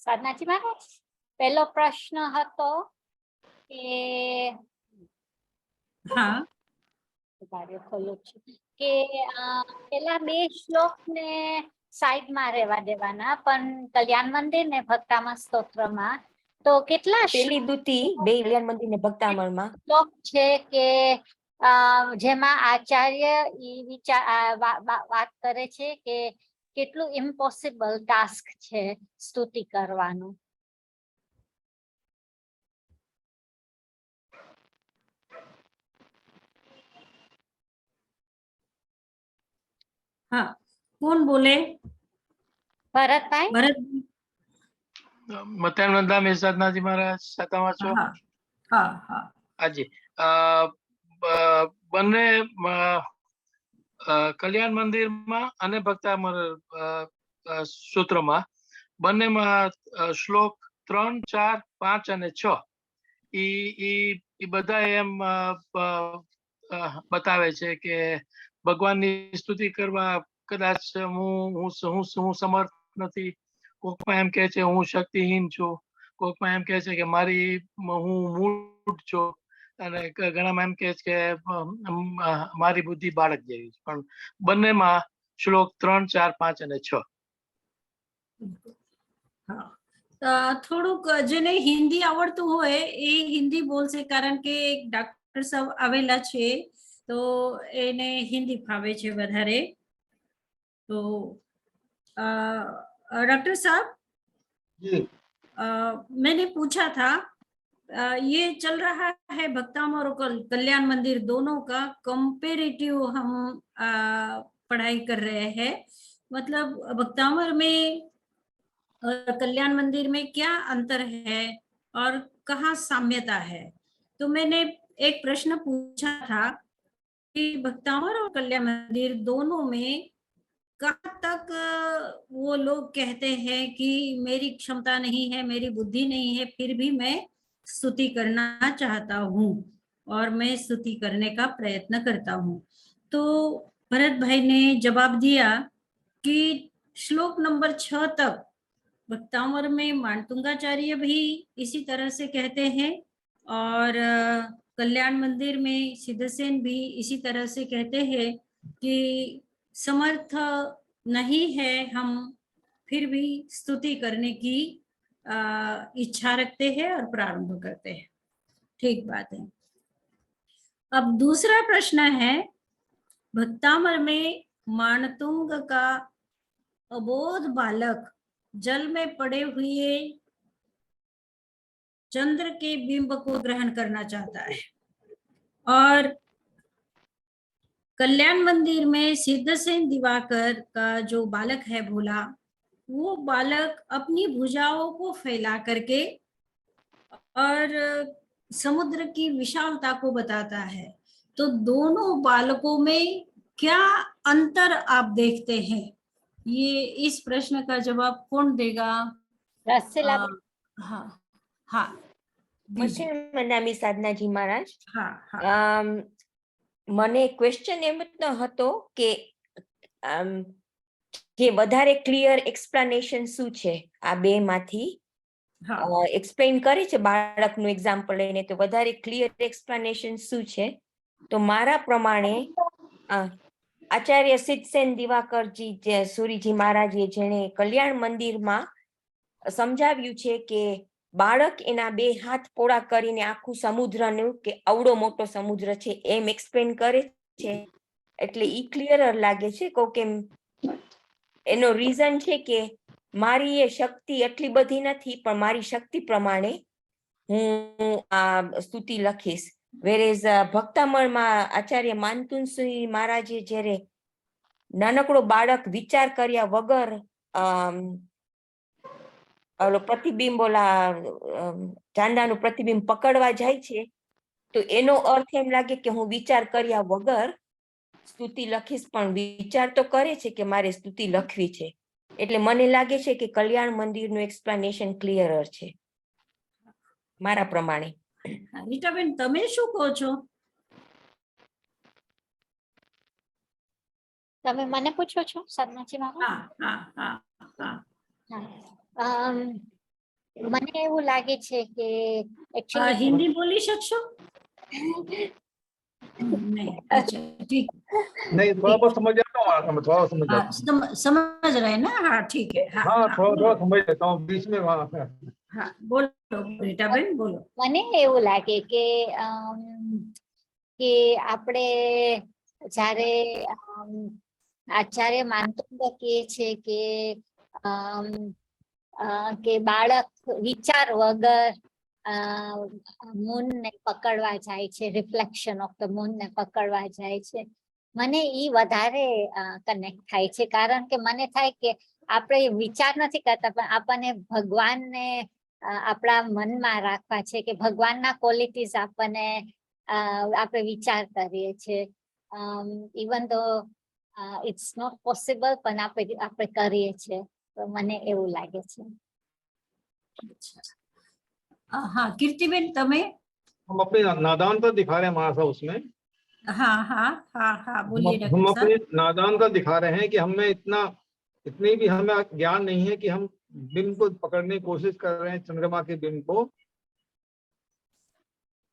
સાધનાજી મહારાજ, પહેલો પ્રશ્ન હતો કે હા ખોલું છું કે પેલા બે શ્લોક ને સાઈડમાં રહેવા દેવાના, પણ કલ્યાણ મંદિર ને ભક્તામણ સ્તોત્રમાં તો કેટલા પેલી દુતી બે કલ્યાણ મંદિર ને ભક્તામણમાં શ્લોક છે કે જેમાં આચાર્ય ઈ વાત કરે છે કે કેટલું ઇમ્પોસિબલ ટાસ્ક છે સ્તુતિ કરવાનું? हाँ कौन बोले? ભરતભાઈ? भरत? મતાન વંદા સાધનાજી મહારાજ સાતામાં છો? हाँ हाँ हाँ હાજી. બંને કલ્યાણ મંદિરમાં અને ભક્તામણ સૂત્રમાં બંનેમાં શ્લોક 3, 4, 5 અને 6 ઈ બધા એમ બતાવે છે કે ભગવાનની સ્તુતિ કરવા કદાચ હું સમર્થ નથી. કોકમાં એમ કે છે હું શક્તિહીન છું, કોકમાં એમ કે છે કે હું મૂળ છું, અને ઘણામાં એમ કે છે કે મારી બુદ્ધિ બાળક જેવી છે. પણ બંનેમાં શ્લોક 3, 4, 5 અને 6. હા થોડુંક જેને હિન્દી આવડતું હોય એ હિન્દી બોલશે, કારણ કે એક ડોક્ટર સાહેબ આવેલા છે તો એને હિન્દી ફાવે છે વધારે. तो डॉक्टर साहब जी मैंने पूछा था ये चल रहा है भक्तामण और कल्याण मंदिर दोनों का कंपेरेटिव हम पढ़ाई कर रहे हैं, मतलब भक्तामण में और कल्याण मंदिर में क्या अंतर है और कहाँ साम्यता है। तो मैंने एक प्रश्न पूछा था कि भक्तामण और कल्याण मंदिर दोनों में कहाँ तक वो लोग कहते हैं कि मेरी क्षमता नहीं है, मेरी बुद्धि नहीं है, फिर भी मैं स्तुति करना चाहता हूँ और मैं स्तुति करने का प्रयत्न करता हूँ। तो भरत भाई ने जवाब दिया कि श्लोक नंबर 6 तक भक्तामण में मानतुंगाचार्य भी इसी तरह से कहते हैं और कल्याण मंदिर में सिद्धसेन भी इसी तरह से कहते हैं कि समर्थ नहीं है हम, फिर भी स्तुति करने की इच्छा रखते हैं और प्रारंभ करते हैं। ठीक बात है। अब दूसरा प्रश्न है, भक्तामण में मानतुंग का अबोध बालक जल में पड़े हुए चंद्र के बिंब को ग्रहण करना चाहता है और कल्याण मंदिर में सिद्धसेन दिवाकर का जो बालक है भोला, वो बालक अपनी भुजाओं को फैला करके और समुद्र की विशालता को बताता है। तो दोनों बालकों में क्या अंतर आप देखते हैं? ये इस प्रश्न का जवाब कौन देगा? हाँ हाँ મતાન વંદા સાધનાજી મહારાજ. हाँ हाँ મને ક્વેશ્ચન એમ જ હતો કે જે વધારે ક્લિયર એક્સપ્લેનેશન શું છે આ બે માંથી? એક્સપ્લેન કરે છે બાળકનું એક્ઝામ્પલ લઈને, તો વધારે ક્લિયર એક્સપ્લેનેશન શું છે? તો મારા પ્રમાણે આચાર્ય સિદ્ધસેન દિવાકરજી સુરીજી મહારાજે જેણે કલ્યાણ મંદિરમાં સમજાવ્યું છે કે બાળક એના બે હાથ પોળા કરીને આખું સમુદ્રનું કે અવડો મોટો સમુદ્ર છે એમ એક્સપ્લેન કરે છે, એટલે ઈ ક્લિયર લાગે છે. કે એનો રીઝન છે કે મારી એ શક્તિ એટલી બધી નથી, પણ મારી શક્તિ પ્રમાણે હું આ સ્તુતિ લખીશ. વેરેઝ ભક્તામણમાં આચાર્ય માનતુંગજી મહારાજે જ્યારે નાનકડો બાળક વિચાર કર્યા વગર પ્રતિબિંબ ઓલા ચાંદાનું પ્રતિબિંબ પકડવા જાય છે, તો એનો અર્થ એમ લાગે કે હું વિચાર કર્યા વગર સ્તુતિ લખીશ, પણ વિચાર તો કરે છે કે મારે સ્તુતિ લખવી છે. એટલે મને લાગે છે કે કલ્યાણ મંદિરનું એક્સપ્લેનેશન ક્લિયરર છે મારા પ્રમાણે. રીટાબેન તમે શું કહો છો? તમે મને પૂછો છો સાધનાજી મહારાજ? हाँ हाँ हाँ हाँ મને એવું લાગે છે કે એકચ્યુઅલી हिंदी बोली શકશો? नहीं, अच्छा ठीक। नहीं, थोड़ा बहुत समझ जाता हूँ, मैं थोड़ा समझ हाँ, जाता हूँ। समझ रहे हैं ना? हाँ ठीक है। हाँ हाँ, हाँ, थोड़ा बोलो। थोड़ा समझ लेता हूँ बीच में वहाँ पे। हाँ बोलो રીટાબેન બોલો। મને એવું લાગે કે આપણે જ્યારે આચાર્ય માંતુંગ કહે છે કે બાળક વિચાર વગર મૂન ને પકડવા જાય છે, રિફ્લેક્શન ઓફ ધ મૂન ને પકડવા જાય છે, મને ઈ વધારે કનેક્ટ થાય છે, કારણ કે મને થાય કે આપણે વિચાર નથી કરતા પણ આપણને ભગવાનને આપણા મનમાં રાખવા છે, કે ભગવાનના ક્વોલિટીઝ આપણને આપણે વિચાર કરીએ છીએ, ઇવન તો ઇટ્સ નોટ પોસિબલ પણ આપણે કરીએ છીએ, તો મને એવું લાગે છે। हाँ कीर्तिबेन તમે? हम अपनी नादानता दिखा रहे हैं महाराज साहब उसमें। हाँ हाँ हाँ हाँ बोलिए हम डॉक्टर अपनी साहब। नादानता दिखा रहे हैं कि हमें इतनी भी हमें ज्ञान नहीं है कि हम बिंब को पकड़ने की कोशिश कर रहे हैं, चंद्रमा के बिंब को।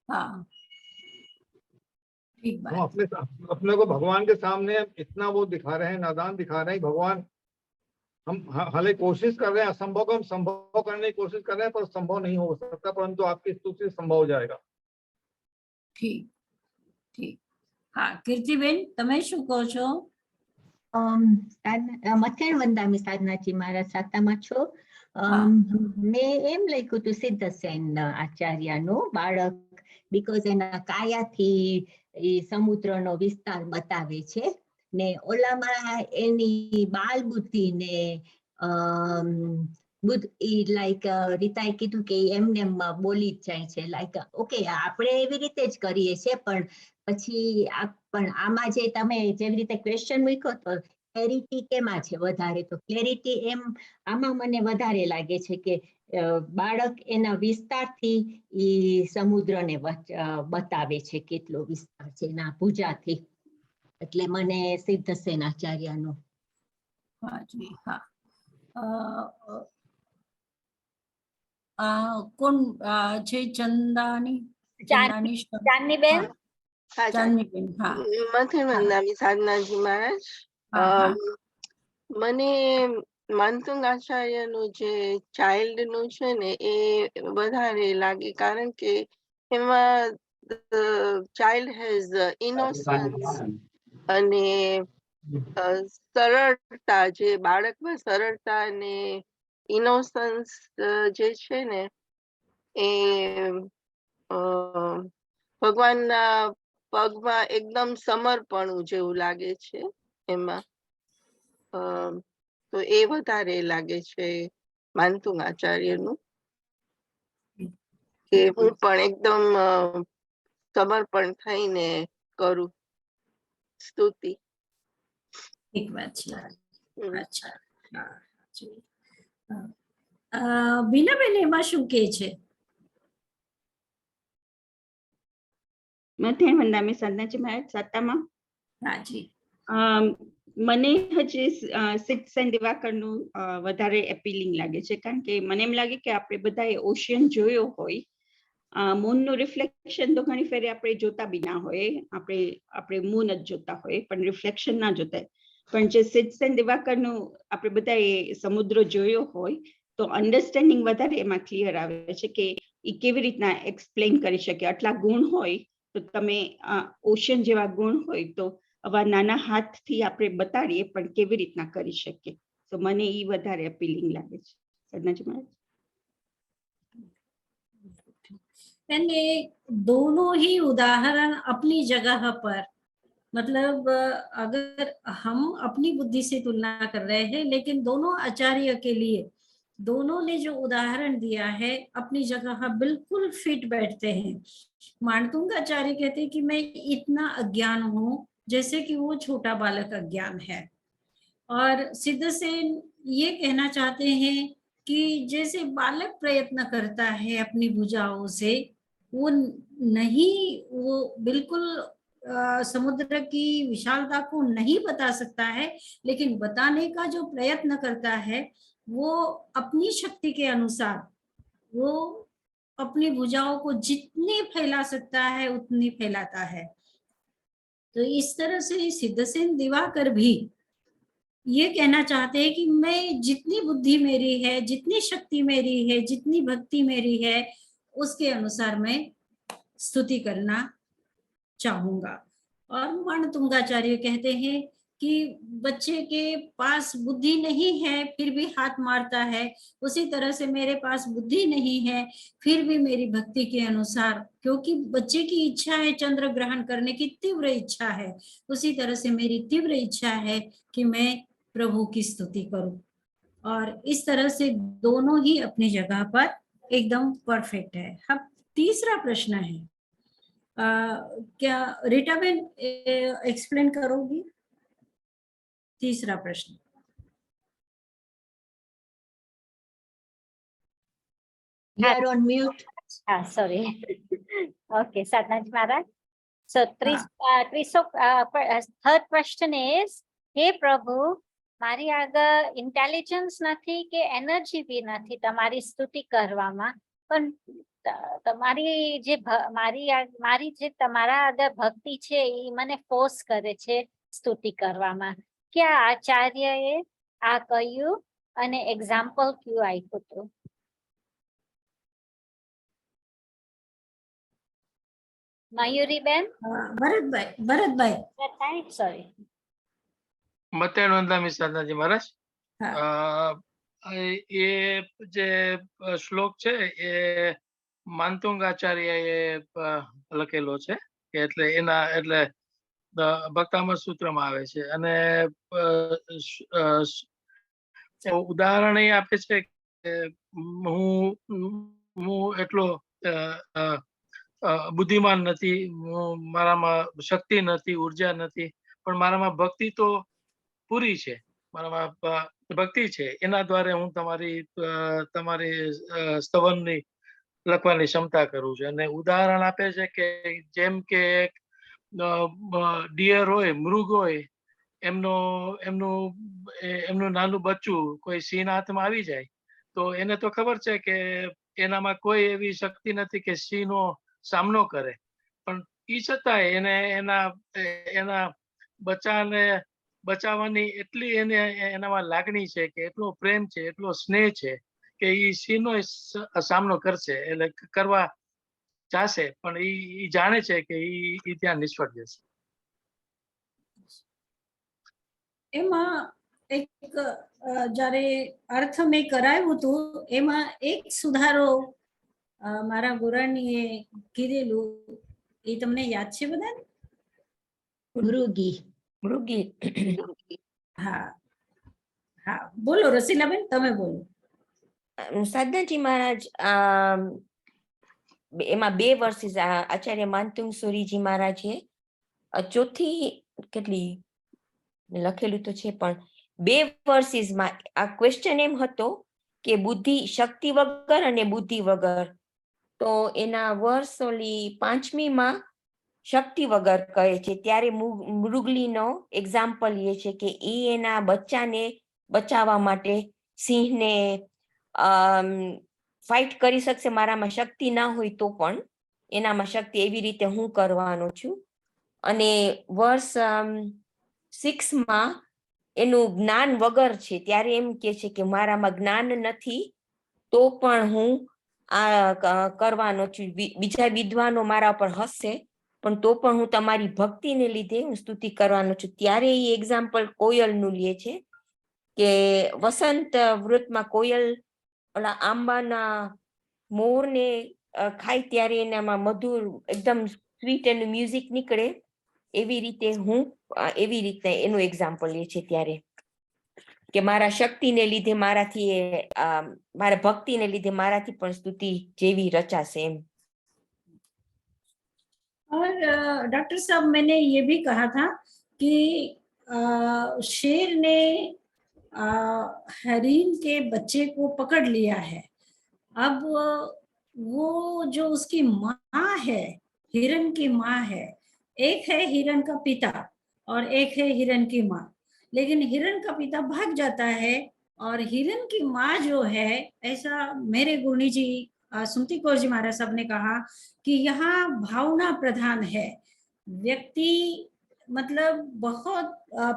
हाँ ठीक हम बात। अपने को भगवान के सामने इतना वो दिखा रहे हैं, नादान दिखा रहे हैं। भगवान हम हालांकि कोशिश कर रहे हैं, असंभव को हम संभव करने की कोशिश कर रहे हैं, पर संभव नहीं हो सकता, परंतु आपकी स्तुति से संभव हो जाएगा। ठीक ठीक। हाँ कीर्तिबेन તમે શું કહો છો? મથેણ વંદામી સાધનાજી મારા સાતામાં છો। મેં એમ લખ્યું હતું સિદ્ધસેન આચાર્યનું બાળક, બીકોઝ એના કાયાથી એ સમુદ્રનો વિસ્તાર બતાવે છે ને ઓલામાં એની બાલ બુદ્ધિ ને બુદ્ધ લાઈક રીતાએ કીધું કે એમને બોલી જ જાય છે, લાઈક ઓકે આપણે એવી રીતે જ કરીએ છીએ, પણ આમાં જે તમે જેવી રીતે ક્વેશ્ચન મૂક્યો તો ક્લેરિટી કેમાં છે વધારે, તો ક્લેરિટી એમ આમાં મને વધારે લાગે છે કે બાળક એના વિસ્તારથી એ સમુદ્રને બતાવે છે કેટલો વિસ્તાર છે એના ભુજાથી, એટલે મને સિદ્ધસેન આચાર્યનો। हाँ जी हाँ। કોણ છે? ચંદાની ચાંદનીબેન? ચાંદનીબેન हाँ। મથેણ વંદામી સાધનાજી મહારાજ, हाँ हाँ મને માંતુંગ આચાર્યનું જે ચાઇલ્ડ નું છે ને એ વધારે લાગે, કારણ કે એમાં ચાઇલ્ડ હેઝ ઇનોસન્સ અને સરળતા, જે બાળકમાં સરળતા અને ઇનોસન્સ જે છે ને એ ભગવાનના પગમાં એકદમ સમર્પણું જેવું લાગે છે એમાં, તો એ વધારે લાગે છે માંતુંગ આચાર્યનું, કે હું પણ એકદમ સમર્પણ થઈને કરું સ્તુતિ। એક વાત છે। અચ્છા હા જી। બીનાબેન એમાં શું કહે છે? મથેણ વંદામી સાધનાજી મહારાજ સાતામાં। હા જી। મને હજી સિદ્ધસેન દિવાકરનું વધારે એપીલિંગ લાગે છે, કારણ કે મને એમ લાગે કે આપણે બધાએ ઓશિયન જોયો હોય, મૂનનું રિફ્લેક્શન તો ઘણી ફેરે આપણે જોતા બી ના હોય, આપણે મૂન જ જોતા હોય પણ રિફ્લેક્શન ના જોતા હોય, પણ જે સિદ્ધસેન દિવાકરનું આપણે બધાએ સમુદ્ર જોયો હોય તો અન્ડરસ્ટેન્ડિંગ વધારે એમાં ક્લિયર આવે છે કે એ કેવી રીતના એક્સપ્લેન કરી શકે, આટલા ગુણ હોય તો તમે ઓશિયન જેવા ગુણ હોય તો આવા નાના હાથથી આપણે બતાડીએ પણ કેવી રીતના કરી શકીએ, તો મને એ વધારે અપીલિંગ લાગે છે સાધનાજી મહારાજ। यानी दोनों ही उदाहरण अपनी जगह पर, मतलब अगर हम अपनी बुद्धि से तुलना कर रहे हैं, लेकिन दोनों आचार्य के लिए दोनों ने जो उदाहरण दिया है अपनी जगह बिल्कुल फिट बैठते हैं। मानतुंग आचार्य कहते हैं कि मैं इतना अज्ञान हूँ जैसे कि वो छोटा बालक अज्ञान है, और सिद्धसेन ये कहना चाहते हैं कि जैसे बालक प्रयत्न करता है अपनी भुजाओं से, वो नहीं, वो बिल्कुल समुद्र की विशालता को नहीं बता सकता है, लेकिन बताने का जो प्रयत्न करता है वो अपनी शक्ति के अनुसार वो अपनी भुजाओं को जितनी फैला सकता है उतनी फैलाता है। तो इस तरह से सिद्धसेन दिवाकर भी ये कहना चाहते हैं कि मैं जितनी बुद्धि मेरी है, जितनी शक्ति मेरी है, जितनी भक्ति मेरी है, उसके अनुसार मैं स्तुति करना चाहूंगा। और वर्णतुंगाचार्य कहते हैं कि बच्चे के पास बुद्धि नहीं है फिर भी हाथ मारता है, उसी तरह से मेरे पास बुद्धि नहीं है फिर भी मेरी भक्ति के अनुसार, क्योंकि बच्चे की इच्छा है चंद्र ग्रहण करने की, तीव्र इच्छा है, उसी तरह से मेरी तीव्र इच्छा है कि मैं प्रभु की स्तुति करूं। और इस तरह से दोनों ही अपनी जगह पर एकदम परफेक्ट है। अब तीसरा प्रश्न है, क्या रीटा बेन एक्सप्लेन करोगी तीसरा प्रश्न? You are on mute. Sorry. Okay, Satnam Maharaj. So, third question is, हे प्रभु, મારી આગળ ઇન્ટેલિજન્સ નથી કે એનર્જી બી નથી તમારી સ્તુતિ કરવામાં, પણ તમારી જે મારી જે તમારા આગળ ભક્તિ છે એ મને ફોર્સ કરે છે સ્તુતિ કરવામાં. क्या આચાર્યએ આ કહ્યું અને એક્ઝામ્પલ ક્યુ આપ્યું હતું? મયુરી બેન, ભરતભાઈ સોરી, મત્યાનંદામી સાધનાજી મહારાજ, હા. એ જે શ્લોક છે એ માનતુંગાચાર્યએ લખેલો છે, કે એટલે એના એટલે ભક્તામૃત સૂત્રમાં આવે છે. અને ઉદાહરણ એ આપે છે કે હું એટલો બુદ્ધિમાન નથી, મારામાં શક્તિ નથી, ઉર્જા નથી, પણ મારામાં ભક્તિ તો પૂરી છે, મારામાં ભક્તિ છે, એના દ્વારા હું તમારી સ્તવનની લખવાની ક્ષમતા કરું છું. અને ઉદાહરણ આપે છે કે જેમ કે ડિયર હોય, મૃગ હોય, એમનું નાનું બચ્ચું કોઈ સિંહ હાથમાં આવી જાય તો એને તો ખબર છે કે એનામાં કોઈ એવી શક્તિ નથી કે સિંહનો સામનો કરે, પણ ઈ છતાંય એને એના બચ્ચાને બચાવવાની એટલી એનામાં લાગણી છે, કે એટલો પ્રેમ છે, એટલો સ્નેહ છે કે ઈ સિંહનો સામનો કરશે, એટલે કરવા ચાહશે, પણ ઈ જાણે છે કે ઈ ત્યાં નિષ્ફળ જશે. એમાં એક જ્યારે અર્થ મેં કરાવ્યું હતું એમાં એક સુધારો મારા ગુરાણીએ કીધેલું, એ તમને યાદ છે બધા? મૃગી. હા હા, બોલો રસીલાબેન, તમે બોલો. સાધનાજી મહારાજ, એમાં 2 વર્સિસ આચાર્ય માનતુંગ સુરીજી મહારાજે ચોથી કેટલી લખેલું તો છે, પણ 2 વર્સિસમાં આ ક્વેશ્ચન એમ હતો કે બુદ્ધિ, શક્તિ વગર અને બુદ્ધિ વગર. તો એના વર્ષ ઓલી 5મીમાં શક્તિ વગર કહે છે, ત્યારે મૃગલીનો એક્ઝામ્પલ એ છે કે એ એના બચ્ચાને બચાવવા માટે સિંહને ફાઇટ કરી શકશે, મારામાં શક્તિ ના હોય તો પણ એનામાં શક્તિ, એવી રીતે હું કરવાનો છું. અને વર્ષ 6માં એનું જ્ઞાન વગર છે, ત્યારે એમ કે છે કે મારામાં જ્ઞાન નથી તો પણ હું આ કરવાનો છું, બીજા વિદ્વાનો મારા પર હસશે પણ તો પણ હું તમારી ભક્તિને લીધે હું સ્તુતિ કરવાનો છું. ત્યારે એ એક્ઝામ્પલ કોયલનું લે છે કે વસંત વૃતમાં કોયલ ઓલા આંબાના મોરને ખાય ત્યારે એનામાં મધુર એકદમ સ્વીટ એનું મ્યુઝિક નીકળે, એવી રીતે હું એવી રીતે એનું એક્ઝામ્પલ લે છે ત્યારે, કે મારા શક્તિને લીધે મારાથી મારા ભક્તિને લીધે મારાથી પણ સ્તુતિ જેવી रचासे एम। और डॉक्टर साहब, मैंने ये भी कहा था कि शेर ने हरिन के बच्चे को पकड़ लिया है। अब वो जो उसकी माँ है, हिरन की माँ है, एक है हिरन का पिता और एक है हिरन की माँ, लेकिन हिरन का पिता भाग जाता है और हिरन की माँ जो है, ऐसा मेरे गुरु जी सुमति कौर जी महाराज साहब ने कहा कि यहाँ भावना प्रधान है। व्यक्ति मतलब बहुत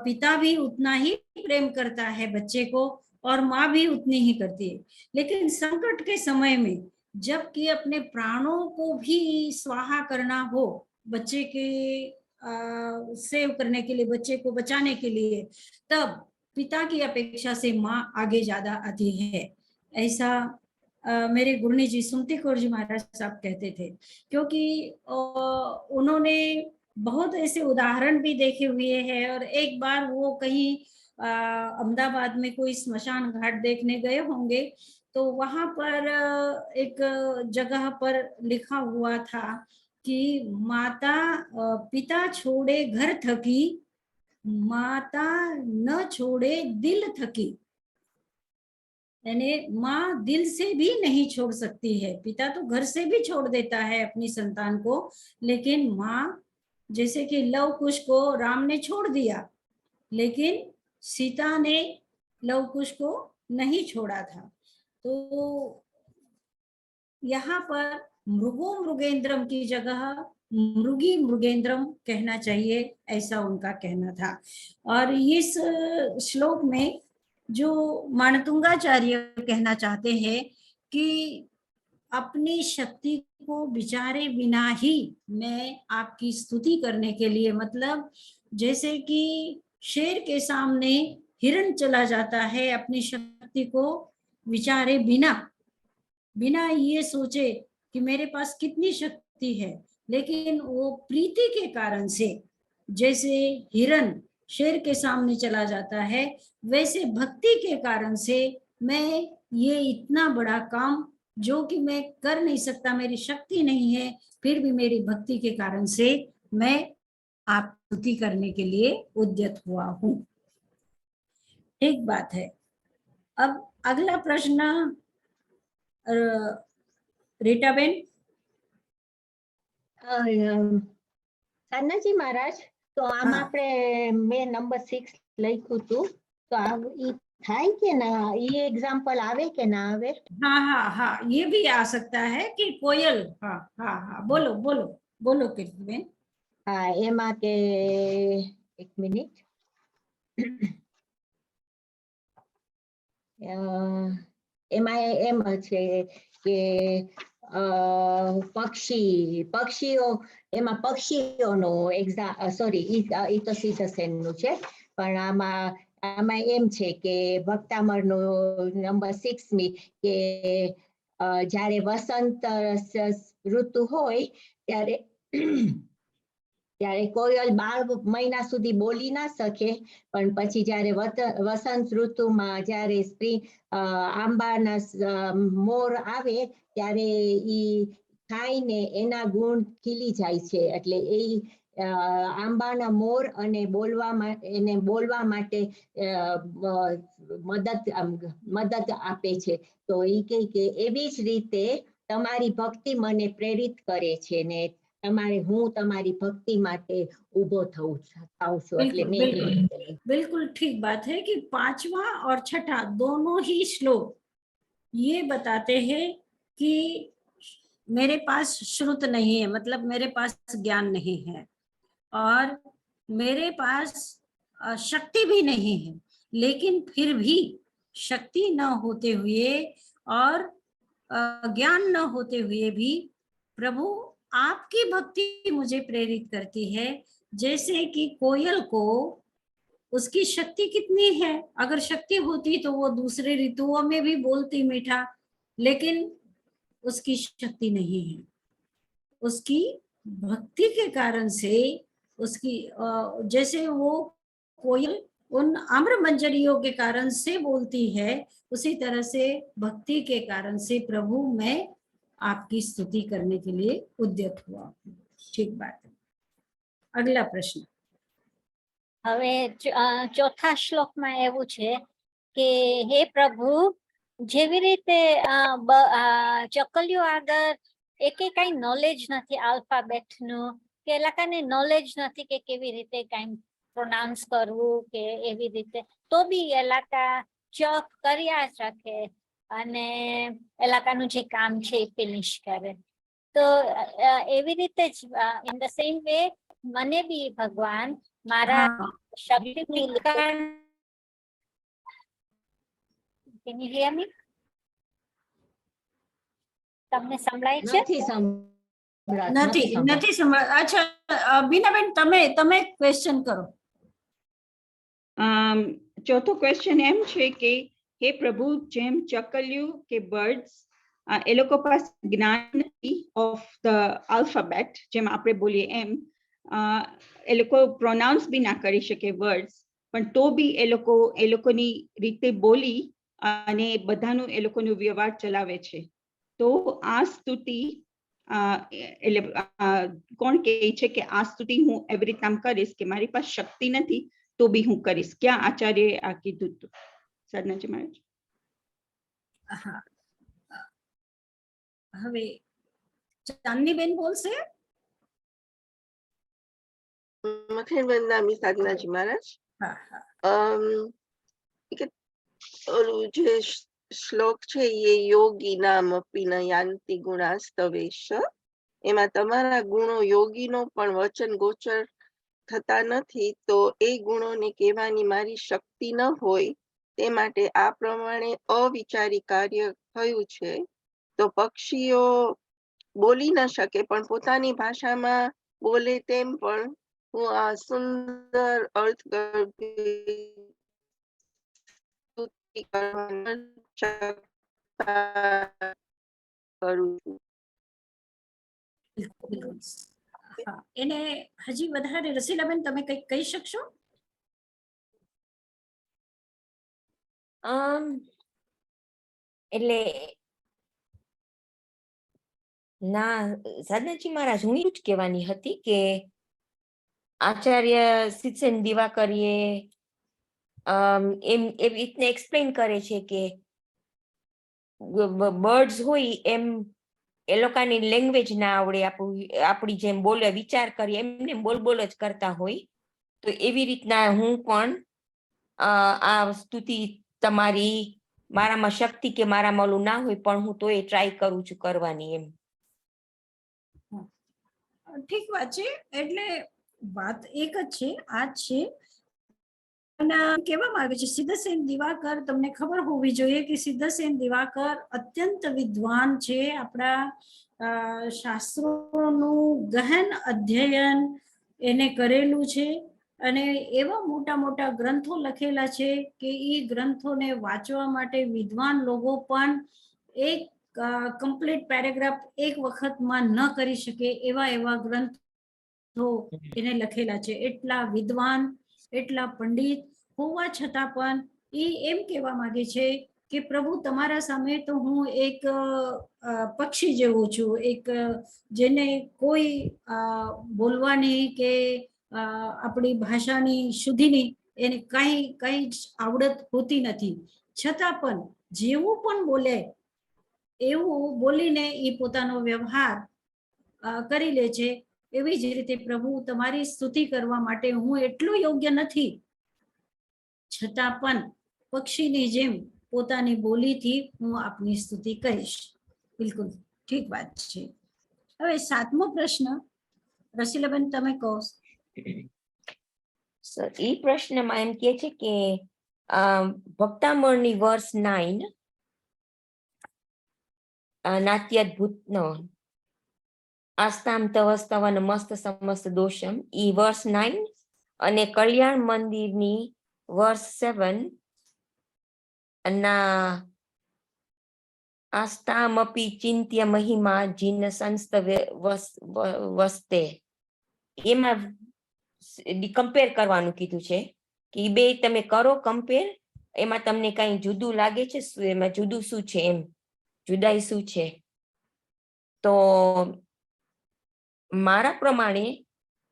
पिता भी उतना ही प्रेम करता है बच्चे को और माँ भी उतनी ही करती है, लेकिन संकट के समय में जबकि अपने प्राणों को भी स्वाहा करना हो बच्चे के सेव करने के लिए, बच्चे को बचाने के लिए, तब पिता की अपेक्षा से माँ आगे ज्यादा आती है। ऐसा मेरे गुरुनी जी सुमति कौर जी महाराज साहब कहते थे, क्योंकि उन्होंने बहुत ऐसे उदाहरण भी देखे हुए हैं। और एक बार वो कहीं अहमदाबाद में कोई स्मशान घाट देखने गए होंगे, तो वहां पर एक जगह पर लिखा हुआ था कि माता पिता छोड़े घर थकी, माता न छोड़े दिल थकी। यानी माँ दिल से भी नहीं छोड़ सकती है। पिता तो घर से भी छोड़ देता है अपनी संतान को, लेकिन माँ, जैसे कि लव कुश को राम ने छोड़ दिया, लेकिन सीता ने लव कुश को नहीं छोड़ा था। तो यहाँ पर मृगो मृगेंद्रम की जगह मृगी मृगेंद्रम कहना चाहिए, ऐसा उनका कहना था। और इस श्लोक में जो मानतुंगाचार्य कहना चाहते हैं कि अपनी शक्ति को विचारे बिना ही मैं आपकी स्तुति करने के लिए, मतलब जैसे कि शेर के सामने हिरण चला जाता है अपनी शक्ति को विचारे बिना ये सोचे कि मेरे पास कितनी शक्ति है, लेकिन वो प्रीति के कारण से जैसे हिरण शेर के सामने चला जाता है, वैसे भक्ति के कारण से मैं ये इतना बड़ा काम जो कि मैं कर नहीं सकता, मेरी शक्ति नहीं है, फिर भी मेरी भक्ति के कारण से मैं आप स्तुति करने के लिए उद्यत हुआ हूँ। एक बात है। अब अगला प्रश्न रीटा बेन। સાનાજી મહારાજ, તો આમ હા. આપણે મેં નંબર 6 લખ્યું હતું, તો ઈ થાય કે ના, ઈ એક્ઝામ્પલ આવે કે ના આવે? हाँ हाँ हाँ, ये भी आ सकता है कि कोयल। हाँ हाँ हाँ, बोलो बोलो बोलो कीर्ति बेन। હા, એમાં કે એક મિનિટ, એમાં એમ છે કે પક્ષીઓ, એમાં પક્ષીઓનો સોરી, ઈ તો સીધસેનનું છે, પણ આમાં એમ છે કે ભક્તામરનો નંબર 6 કે જ્યારે વસંત ઋતુ હોય ત્યારે કોયલ 12 મહિના સુધી બોલી ના શકે, પણ પછી જ્યારે વસંત ઋતુમાં જ્યારે આંબાના મોર આવે ત્યારે ઈ ખાઈને એના ગુણ ખીલી જાય છે, એટલે એ આંબાના મોર અને એને બોલવા માટે મદદ આપે છે। તો ઈ કહે કે એવી જ રીતે તમારી ભક્તિ મને પ્રેરિત કરે છે ને હું તમારી ભક્તિ માટે ઊભો થાઉં છું, એટલે મેં बिल्कुल ठीक बात है कि 5वां और 6ठा दोनों ही श्लोक ये बताते हैं कि मेरे पास श्रुत नहीं है, मतलब मेरे पास ज्ञान नहीं है और मेरे पास शक्ति भी नहीं है, लेकिन फिर भी शक्ति न होते हुए और ज्ञान न होते हुए भी प्रभु आपकी भक्ति मुझे प्रेरित करती है। जैसे कि कोयल को उसकी शक्ति कितनी है, अगर शक्ति होती तो वो दूसरे ऋतुओं में भी बोलती मीठा, लेकिन उसकी शक्ति नहीं है। उसकी भक्ति के कारण से उसकी जैसे वो कोयल उन आम्र मंजरियों के कारण से बोलती है, उसी तरह से भक्ति के कारण से प्रभु मैं आपकी स्तुति करने के लिए उद्यत हुआ। ठीक बात है। अगला प्रश्न। હવે ચોથા શ્લોકમાં એવું છે કે હે પ્રભુ, જેવી રીતે ચકલીઓ આગળ એકે કઈ નોલેજ નથી આલ્ફાબેટનું, કે એ લોકોને નોલેજ નથી કે કેવી રીતે કઈ પ્રોનાઉન્સ કરવું કે એવી રીતે, તો બી એ લોકો ચ કર્યા જ રાખે, અને એ લોકોનું જે કામ છે એ ફિનિશ કરે. તો એવી રીતે જ ઇન ધ સેમ વે મને બી ભગવાન મારા હા શક્તિથી Can you hear me? તમને સંભળાય છે? નથી સંભળાતું, નથી નથી સંભળાતું. અચ્છા બીનાબેન તમે ક્વેશ્ચન કરો. ચોથો ક્વેશ્ચન એમ છે કે હે પ્રભુ, જેમ ચકલિયું કે બર્ડ્સ એ લોકો પાસે જ્ઞાન નથી ઓફ ધ આલ્ફાબેટ, જેમ આપણે બોલીએ એમ એ લોકો પ્રોનાઉન્સ બી ના કરી શકે વર્ડ્સ, પણ તો બી એ લોકોની રીતે બોલી અને બધાનું એ લોકોનું વ્યવહાર ચલાવે છે. તો આ સ્તુતિ એટલે કોણ કહે છે કે આ સ્તુતિ હું એવી રીતે આમ કરીશ કે મારી પાસે શક્તિ નથી તો બી હું કરીશ? ક્યાં આચાર્ય આ કીધું હતું? સાધનાજી મહારાજ. હા, હવે ચાંદનીબેન બોલશે. મખેન વંદનામી સાધનાજી મહારાજ. હા હા ઓલું જે શ્લોક છે એ યોગી નામ અપી ન યાંતિ ગુણાસ્તવેશ, એમાં તમારા ગુણો યોગીનો પણ વચન ગોચર થતા નથી, તો એ ગુણોને કહેવાની મારી શક્તિ ન હોય, તે માટે આ પ્રમાણે અવિચારી કાર્ય થયું છે. તો પક્ષીઓ બોલી ન શકે પણ પોતાની ભાષામાં બોલે તેમ પણ હું આ સુંદર અર્થ એને હજી વધારે રસીલાબેન તમે કંઈક કહી શકશો? એટલે ના સાધનાજી મહારાજ, હું એવું જ કહેવાની હતી કે આચાર્ય શિક્ષણ દિવાકરીએ એમ એવી રીતને એક્સપ્લેન કરે છે કે બર્ડ્સ હોય એમ એ લોકોની લેંગ્વેજ ના આવડે, આપણી જેમ બોલે વિચાર કરીએ એમને બોલ જ કરતા હોય, તો એવી રીતના હું પણ આ સ્તુતિ તમારી મારામાં શક્તિ કે મારામાં ઓલું ના હોય પણ હું તો એ ટ્રાય કરું છું કરવાની એમ. ઠીક વાત છે. એટલે વાત એક જ છે, આ જ છે. અને કહેવામાં આવે છે સિદ્ધસેન દિવાકર, તમને ખબર હોવી જોઈએ કે સિદ્ધસેન દિવાકર અત્યંત વિદ્વાન છે. આપણા શાસ્ત્રોનું ગહન અધ્યયન એને કરેલું છે અને એવા મોટા મોટા ગ્રંથો લખેલા છે કે એ ગ્રંથોને વાંચવા માટે વિદ્વાન લોકો પણ એક કમ્પ્લીટ પેરેગ્રાફ એક વખતમાં ન કરી શકે એવા ગ્રંથો એને લખેલા છે. એટલા વિદ્વાન, એટલા પંડિત હોવા છતાં પણ એ એમ કહેવા માંગે છે કે પ્રભુ તમારા સામે તો હું એક પક્ષી જેવું છું, એક જેને કોઈ બોલવાની કે આપણી ભાષાની શુદ્ધિની એને કઈ જ આવડત હોતી નથી, છતાં પણ જેવું પણ બોલે એવું બોલીને એ પોતાનો વ્યવહાર કરી લે છે. એવી જ રીતે પ્રભુ તમારી સ્તુતિ કરવા માટે હું એટલું યોગ્ય નથી, છતાં પણ પક્ષીની જેમ પોતાની બોલીથી હું આપની સ્તુતિ કરીશ. બિલકુલ ઠીક વાત છે. હવે 7મો પ્રશ્ન રસીલાબેન તમે કહો. એ પ્રશ્નમાં એમ કે છે કે ભક્તામળની વર્સ 9 નાટ્યાદ્ભુતનો આસ્તામ તવસ્તવન મસ્ત સમસ્ત દોષમ, ઈ વર્સ 9 અને કલ્યાણ મંદિરની વર્સ 7 ના આસ્તામપી ચિંત્ય મહિમા જીન સંસ્ત વસ્તે, એમાં કમ્પેર કરવાનું કીધું છે કે એ બે તમે કરો કમ્પેર, એમાં તમને કઈ જુદું લાગે છે, એમાં જુદું શું છે, એમ જુદાઈ શું છે? તો મારા પ્રમાણે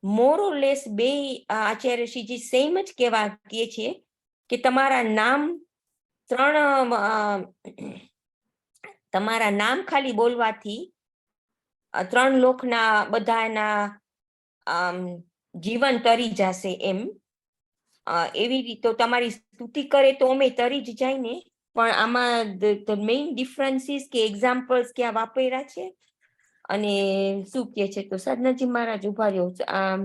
મોરલેસ બે આચાર્યશ્રીજી સેમ જ કહેવા કહે છે કે તમારા નામ ખાલી બોલવાથી 3 લોકના બધાના જીવન તરી જશે એમ. એવી રીતે તમારી સ્તુતિ કરે તો અમે તરી જ જાય ને, પણ આમાં ધ મેઇન ડિફરન્સ ઇઝ કે એક્ઝામ્પલ્સ ક્યાં વાપર્યા છે અને શું કે છે. તો સાધનાજી મહારાજ ઉભા રહ્યો આમ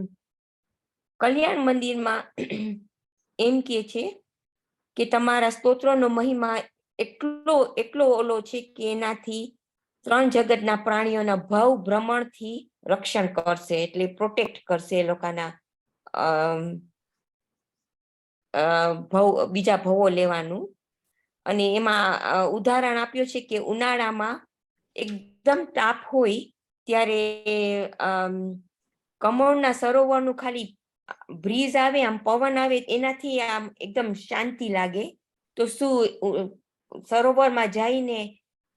કલ્યાણ મંદિરમાં એમ કે છે કે તમારા સ્તોત્રનો મહિમા એટલો ઓલો છે કે એનાથી 3 જગતના પ્રાણીઓના ભવ ભ્રમણથી રક્ષણ કરશે, એટલે પ્રોટેક્ટ કરશે એ લોકોના બીજા ભવો લેવાનું. અને એમાં ઉદાહરણ આપ્યું છે કે ઉનાળામાં એકદમ તાપ હોય ત્યારે કમળના સરોવરનું ખાલી બ્રીઝ આવે, આમ પવન આવે, એનાથી આમ એકદમ શાંતિ લાગે. તો શું સરોવરમાં જઈને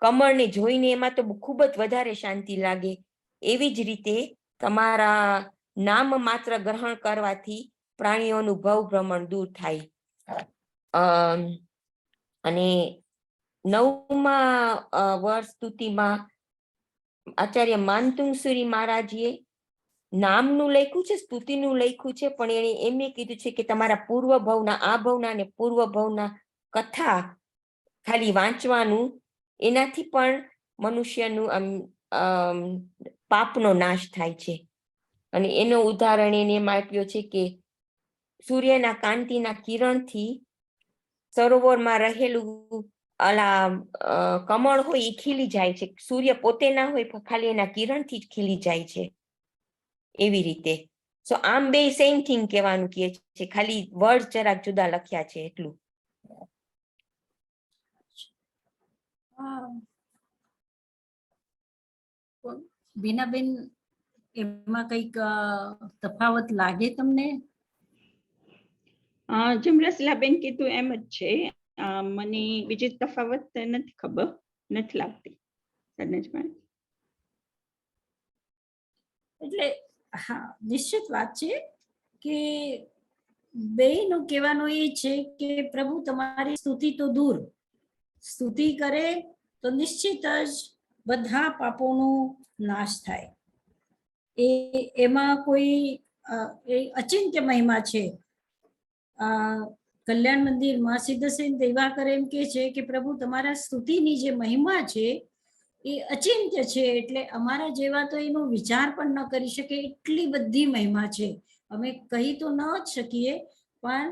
કમળને જોઈને એમાં તો ખૂબ જ વધારે શાંતિ લાગે. એવી જ રીતે તમારા નામ માત્ર ગ્રહણ કરવાથી પ્રાણીઓનું ભવ ભ્રમણ દૂર થાય. અને 9મા વર્ષ સ્તુતિમાં આચાર્ય માનતુંગસુરી મહારાજીએ નામનું લખ્યું છે, સ્તુતિનું લખ્યું છે, પણ એને એમ કીધું છે કે તમારા પૂર્વ ભવના, આ ભવના અને પૂર્વ ભવના કથા ખાલી વાંચવાનું, એનાથી પણ મનુષ્યનું પાપનો નાશ થાય છે. અને એનો ઉદાહરણ એને એમ આપ્યો છે કે સૂર્યના કાંતિના કિરણથી સરોવરમાં રહેલું કમળ હોય એ ખીલી જાય છે. સૂર્ય પોતે ના હોય પણ ખાલી એના કિરણથી જ ખીલી જાય છે. એવી રીતે સો આમ બે સેમ થિંગ કહેવાનું કહે છે, ખાલી વર્ડ જરાક જુદા લખ્યા છે એટલું. બીનાબેન, એમાં કઈક તફાવત લાગે તમને? જેમ રસીલાબેન કીધું એમ જ છે. મને બીજી તફાવત નથી ખબર, નથી લાગતી. એટલે હા, નિશ્ચિત વાત છે કે બેયનું કહેવાનું એ છે કે પ્રભુ તમારી સ્તુતિ તો દૂર, સ્તુતિ કરે તો નિશ્ચિત જ બધા પાપોનો નાશ થાય. એમાં કોઈ અચિંત્ય મહિમા છે. કલ્યાણ મંદિરમાં સિદ્ધસેન દેવાકર એમ કે છે કે પ્રભુ તમારા સ્તુતિની જે મહિમા છે એ અચિંત્ય છે, એટલે અમારા જેવા તો એનો વિચાર પણ ન કરી શકે એટલી બધી મહિમા છે. અમે કહી તો ન જ શકીએ, પણ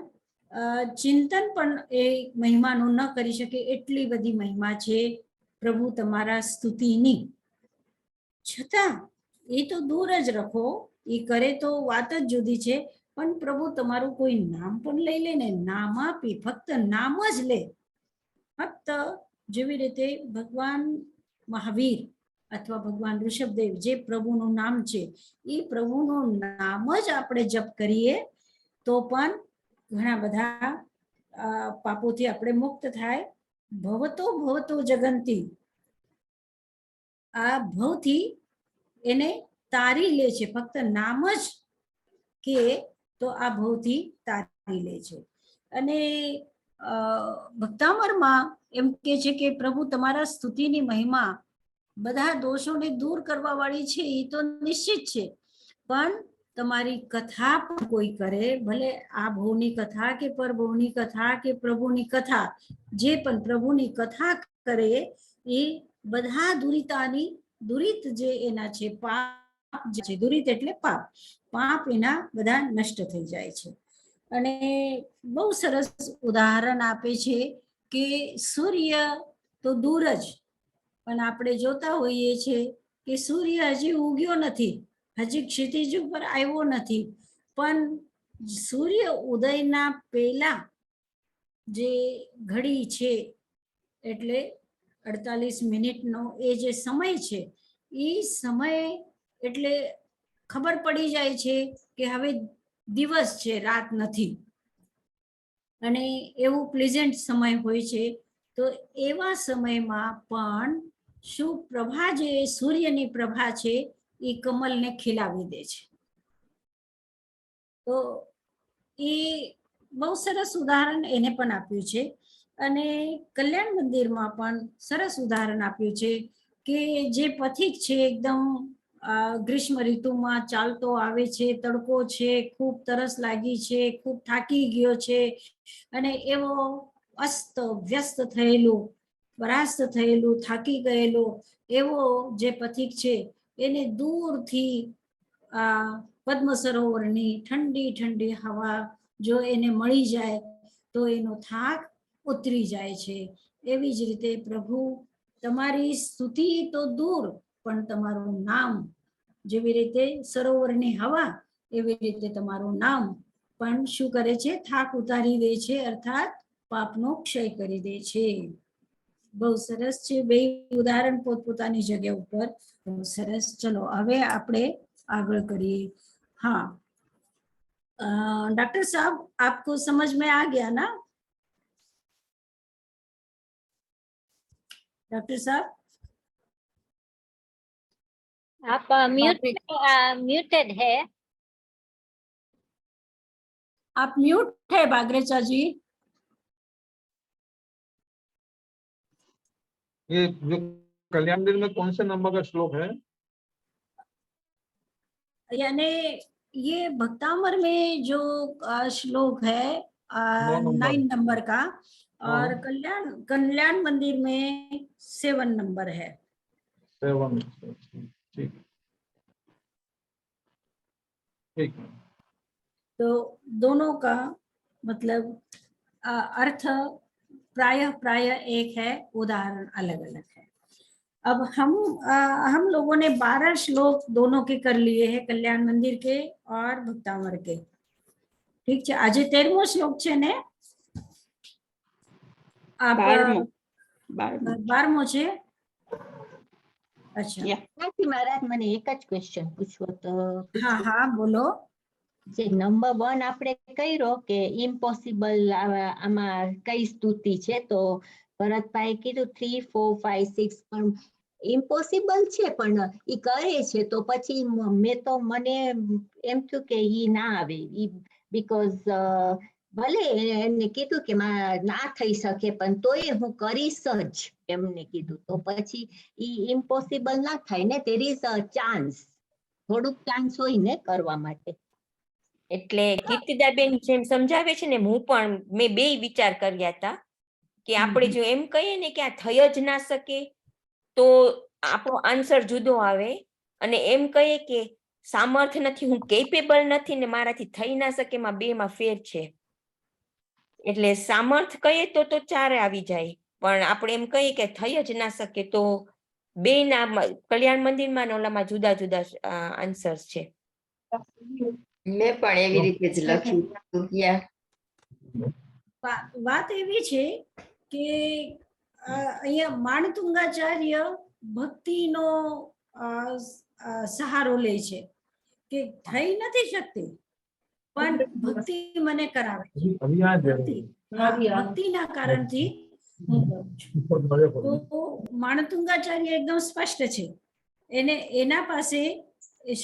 ચિંતન પણ એ મહિમાનું ન કરી શકે એટલી બધી મહિમા છે પ્રભુ તમારા સ્તુતિની. છતાં એ તો દૂર જ રાખો, એ કરે તો વાત જ જુદી છે. પણ પ્રભુ તમારું કોઈ નામ પણ લઈ લે ને, નામ આપી, ફક્ત નામ જ લે, ફક્ત જેવી રીતે ભગવાન મહાવીર અથવા ભગવાન ઋષભદેવ જે પ્રભુનું નામ છે, એ પ્રભુનું નામ જ આપણે જપ કરીએ તો પણ ઘણા બધા પાપોથી આપણે મુક્ત થાય. ભવતો જગંતી, આ ભવથી એને તારી લે છે, ફક્ત નામ જ કે તો આ ભવથી તારી લે છે. અને ભક્તામરમાં એમ કે છે કે પ્રભુ તમારા સ્તુતિની મહિમા બધા દોષોને દૂર કરવા વાળી છે, એ તો નિશ્ચિત છે, પણ તમારી કથા પણ કોઈ કરે, ભલે આ ભવની કથા કે પરભવની કથા કે પ્રભુની કથા, જે પણ પ્રભુની કથા કરે એ બધા દુરિત જે એના છે, પાપ જે છે, દુરિત એટલે પાપ એના બધા નષ્ટ થઈ જાય છે. અને બહુ સરસ ઉદાહરણ આપે છે કે સૂર્ય તો દૂર જ, પણ આપણે જોતા હોઈએ છીએ કે સૂર્ય હજી ઉગ્યો નથી, હજી ક્ષિતિજ ઉપર આવ્યો નથી, પણ સૂર્ય ઉદયના પહેલા જે ઘડી છે, એટલે 48 મિનિટનો એ જે સમય છે, એ સમય એટલે ખબર પડી જાય છે કે હવે દિવસ છે, રાત નથી. અને એવું પ્લેઝન્ટ સમય હોય છે. તો એવા સમયમાં પણ શું પ્રભા, જે સૂર્યની પ્રભા છે, એ કમલને ખીલાવી દે છે. તો એ બહુ સરસ ઉદાહરણ એને પણ આપ્યું છે. અને કલ્યાણ મંદિરમાં પણ સરસ ઉદાહરણ આપ્યું છે કે જે પથિક છે, એકદમ ગ્રીષ્મ ઋતુમાં ચાલતો આવે છે, તડકો છે, ખૂબ તરસ લાગી છે, ખૂબ થાકી ગયો છે, અને એવો અસ્ત વ્યસ્ત થયેલું, પરાસ્ત થયેલું, થાકી ગયેલો એવો જે પથિક છે એને દૂરથી આ પદ્મ સરોવરની ઠંડી ઠંડી હવા જો એને મળી જાય તો એનો થાક ઉતરી જાય છે. એવી જ રીતે પ્રભુ તમારી સ્તુતિ તો દૂર, પણ તમારું નામ જેવી રીતે સરોવરની હવા, એવી રીતે તમારું નામ પણ શું કરે છે? થાક ઉતારી દે છે, અર્થાત પાપનો ક્ષય કરી દે છે. બહુ સરસ છે. બે ઉદાહરણ પોતપોતાની જગ્યા ઉપર બહુ સરસ. ચલો હવે આપણે આગળ કરીએ. हाँ, डॉक्टर साहब आपको समझ में आ गया ना? डॉक्टर साहब आप म्यूटेड है. आप म्यूट है बागरेचा जी. ये जो कल्याण मंदिर में कौन से नंबर का श्लोक है? यानी ये भक्तामर में जो श्लोक है 9 नंबर का, और कल्याण मंदिर में 7 नंबर है. 7. ठीक ठीक. तो दोनों का मतलब अर्थ प्रायः एक है, उदाहरण अलग अलग है. अब हम लोगों ने 12 श्लोक दोनों के कर लिए हैं, कल्याण मंदिर के और भक्तामर के. ठीक है, आज 13मो श्लोक છે ને? आप 12મો છે? अच्छा, महाराज મને એક જ ક્વેશ્ચન પૂછવો તો? हाँ हाँ बोलो. જે નંબર 1 આપણે કર્યો કે ઇમ્પોસિબલ, આમાં કઈ સ્તુતિ છે? તો ભરતભાઈ કીધું 3, 4, 5, 6, પણ ઇમ્પોસિબલ છે પણ ઈ કરે છે તો પછી મને એમ થયું કે ઈ ના આવે, ઈ બીકોઝ ભલે એમને કીધું કે ના થઈ શકે પણ તોય હું કરીશ જ એમને કીધું, તો પછી ઈ ઇમ્પોસિબલ ના થાય ને? there is a chance, થોડુંક ચાન્સ હોય ને કરવા માટે. એટલે કીર્તિદાબેન જેમ સમજાવે છે ને, મેં બે વિચાર કર્યા હતા કે આપણે જો એમ કહીએ ને કે આ થઈ જ ના શકે તો આપણો આન્સર જુદો આવે, અને એમ કહીએ કે સામર્થ્ય નથી, હું કેપેબલ નથી ને મારાથી થઈ ના શકે, માં બેમાં ફેર છે. એટલે સામર્થ્ય કહીએ તો 4 આવી જાય, પણ આપણે એમ કહીએ કે થઈ જ ના શકે તો બે ના કલ્યાણ મંદિરમાં ને ઓલામાં જુદા જુદા આન્સર્સ છે. મેં પણ એવી રીતે જ લખ્યું. વાત એવી છે કે અહીંયા માણતુંગાચાર્ય ભક્તિનો સહારો લે છે કે થઈ નથી શકતી પણ ભક્તિ મને કરાવે છે. ભક્તિના કારણથી હું કરું છું. તો માણતુંગાચાર્ય એકદમ સ્પષ્ટ છે, એના પાસે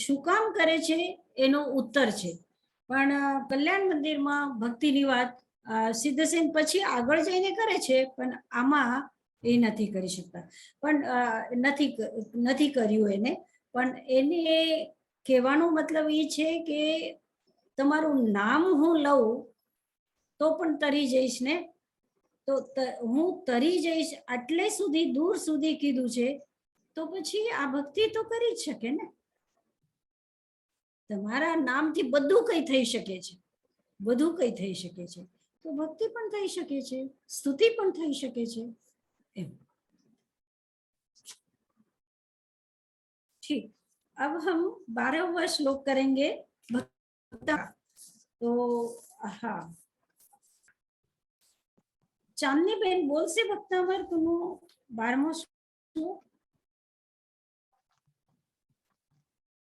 શું કામ કરે છે એનો ઉત્તર છે. પણ કલ્યાણ મંદિરમાં ભક્તિની વાત સિદ્ધસેન પછી આગળ જઈને કરે છે, પણ આમાં એ નથી કરી શકતા, પણ નથી કર્યું એને. પણ એને કહેવાનો મતલબ એ છે કે તમારું નામ હું લઉં તો પણ તરી જઈશ ને, તો હું તરી જઈશ આટલે સુધી દૂર સુધી કીધું છે, તો પછી આ ભક્તિ તો કરી જ શકે ને. તમારા નામથી બધું કઈ થઈ શકે છે, બધું કઈ થઈ શકે છે, તો ભક્તિ પણ થઈ શકે છે, સ્તુતિ પણ થઈ શકે છે. ठीक, अब हम 12वां श्लोक करेंगे भक्ता. तो हाँ, चांदनी बेन बोल से भक्तावर तुम 12मो श्लोक.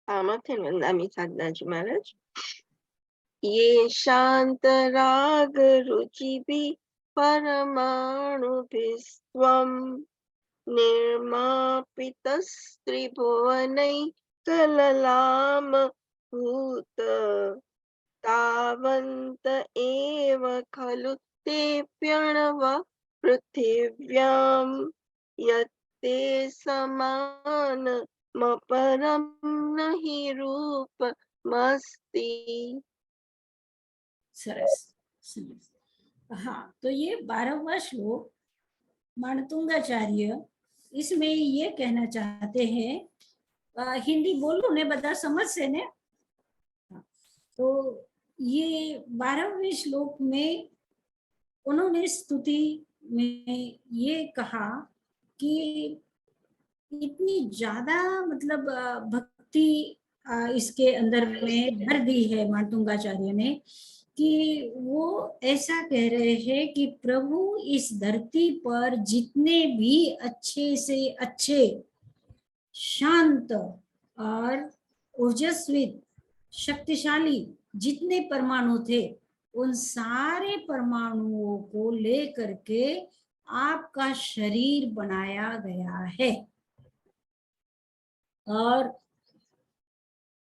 આમાંથી વંદામી સાધનાજી મહારાજ. ये शांत राग रुचिभि परमाणुभिस्त्वं निर्मापितस्त्रिभुवनै कललाम भूत तावन्त एव खलु ते प्यणव पृथिव्यां यत्ते समान परम नहि रूपमस्ति. સરસ સરસ. हाँ, तो ये 12वां श्लोक माणतुंगाचार्य इसमें ये कहना चाहते हैं, हिंदी बोलू ने બધા समझશે ने? तो ये 12वें श्लोक में उन्होंने स्तुति में ये कहा कि इतनी ज्यादा मतलब भक्ति इसके अंदर में भर दी है माणतुंगाचार्य ने, कि वो ऐसा कह रहे हैं कि प्रभु इस धरती पर जितने भी अच्छे से अच्छे, शांत और ऊर्जस्वी, शक्तिशाली जितने परमाणु थे, उन सारे परमाणुओं को लेकर के आपका शरीर बनाया गया है। और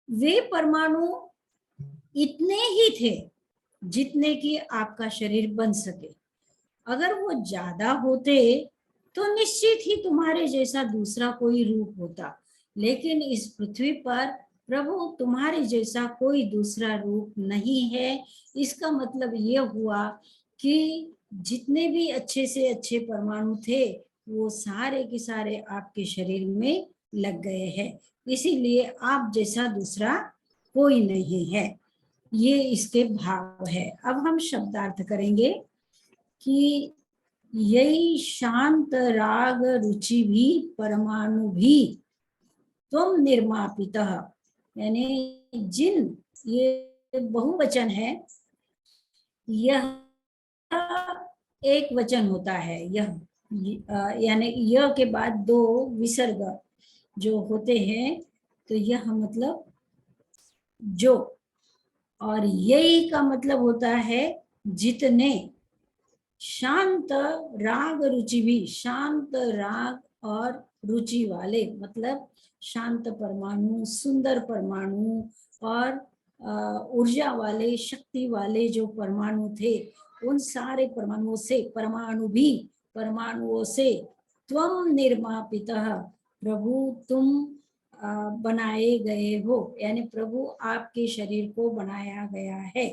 वे परमाणु इतने ही थे जितने कि आपका शरीर बन सके। अगर वो ज्यादा होते तो निश्चित ही तुम्हारे जैसा दूसरा कोई रूप होता, लेकिन इस पृथ्वी पर प्रभु तुम्हारे जैसा कोई दूसरा रूप नहीं है। इसका मतलब ये हुआ कि जितने भी अच्छे से अच्छे परमाणु थे वो सारे के सारे आपके शरीर में लग गए हैं, इसीलिए आप जैसा दूसरा कोई नहीं है। ये इसके भाव है। अब हम शब्दार्थ करेंगे कि यही शांत राग रुचि भी परमाणु भी तुम निर्मापितः, यानी जिन, ये बहुवचन है, यह एक वचन होता है, यह यानी यह के बाद दो विसर्ग जो होते हैं, तो यह मतलब जो, और यही का मतलब होता है जितने। शांत राग रुचि भी, शांत राग और रुचि वाले मतलब शांत परमाणु, सुंदर परमाणु और ऊर्जा वाले, शक्ति वाले जो परमाणु थे, उन सारे परमाणुओं से, परमाणुओं से त्वम निर्मापितः, प्रभु तुम बनाए गए हो, यानी प्रभु आपके शरीर को बनाया गया है।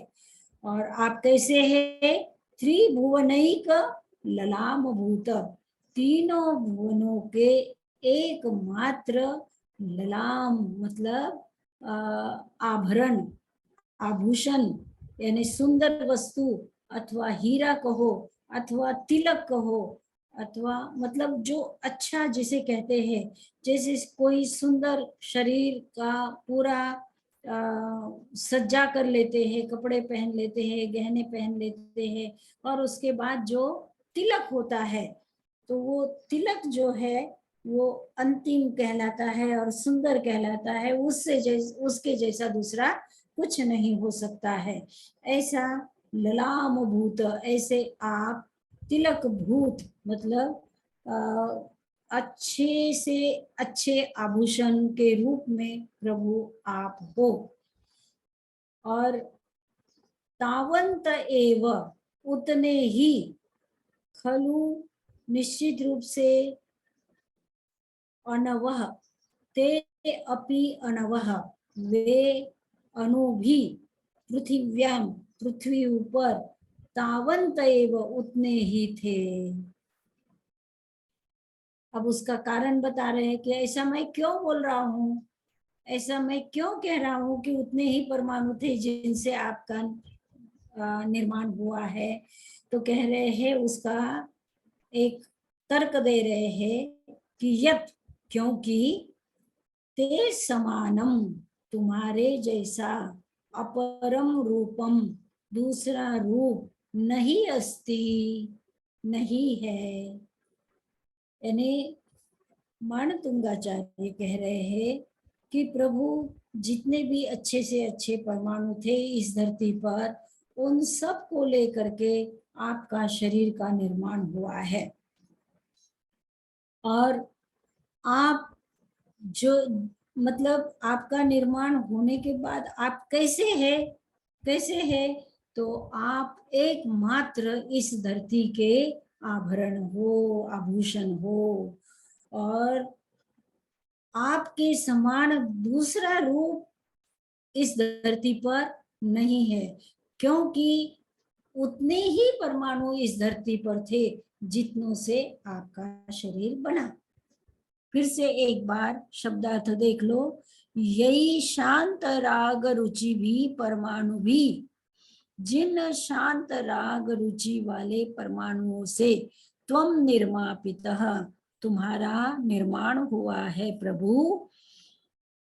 और आप कैसे है? त्रिभुवनैक ललाम भूत, तीनों भुवनों के एकमात्र ललाम मतलब आभरण, आभूषण, यानी सुंदर वस्तु, अथवा हीरा कहो अथवा तिलक कहो, अथवा मतलब जो अच्छा जिसे कहते हैं, जैसे कोई सुंदर शरीर का पूरा सज्जा कर लेते हैं, कपड़े पहन लेते हैं, गहने पहन लेते हैं, और उसके बाद जो तिलक होता है, तो वो तिलक जो है वो अंतिम कहलाता है और सुंदर कहलाता है। उसके जैसा दूसरा कुछ नहीं हो सकता है। ऐसा ललाम भूत, ऐसे आप तिलक भूत मतलब अच्छे से अच्छे आभूषण के रूप में प्रभु आप हो। और तावंत एव, उतने ही, खलु निश्चित रूप से, अनवह ते अपि अनवह, वे अनु भी, पृथिव्याम पृथ्वी ऊपर, तावंत एव उतने ही थे। अब उसका कारण बता रहे हैं कि ऐसा मैं क्यों बोल रहा हूँ, ऐसा मैं क्यों कह रहा हूँ कि उतने ही परमाणु थे जिनसे आपका निर्माण हुआ है। तो कह रहे हैं, उसका एक तर्क दे रहे हैं कि यत, क्योंकि ते समानम, तुम्हारे जैसा, अपरम रूपम, दूसरा रूप, नहीं अस्ति, नहीं है। यानी माणतुंगाचार्य कह रहे हैं कि प्रभु जितने भी अच्छे से अच्छे परमाणु थे इस धरती पर, उन सब को लेकर के आपका शरीर का निर्माण हुआ है। और आप जो मतलब आपका निर्माण होने के बाद आप कैसे है, तो आप एकमात्र इस धरती के आभरण हो, आभूषण हो, और आपके समान दूसरा रूप इस धरती पर नहीं है। क्योंकि उतने ही परमाणु इस धरती पर थे जितनों से आपका शरीर बना। फिर से एक बार शब्दार्थ देख लो। यही शांत राग रुचि भी परमाणु भी, जिन शांत राग रुचि वाले परमाणुओं से त्वम निर्मापितः, तुम्हारा निर्माण हुआ है प्रभु,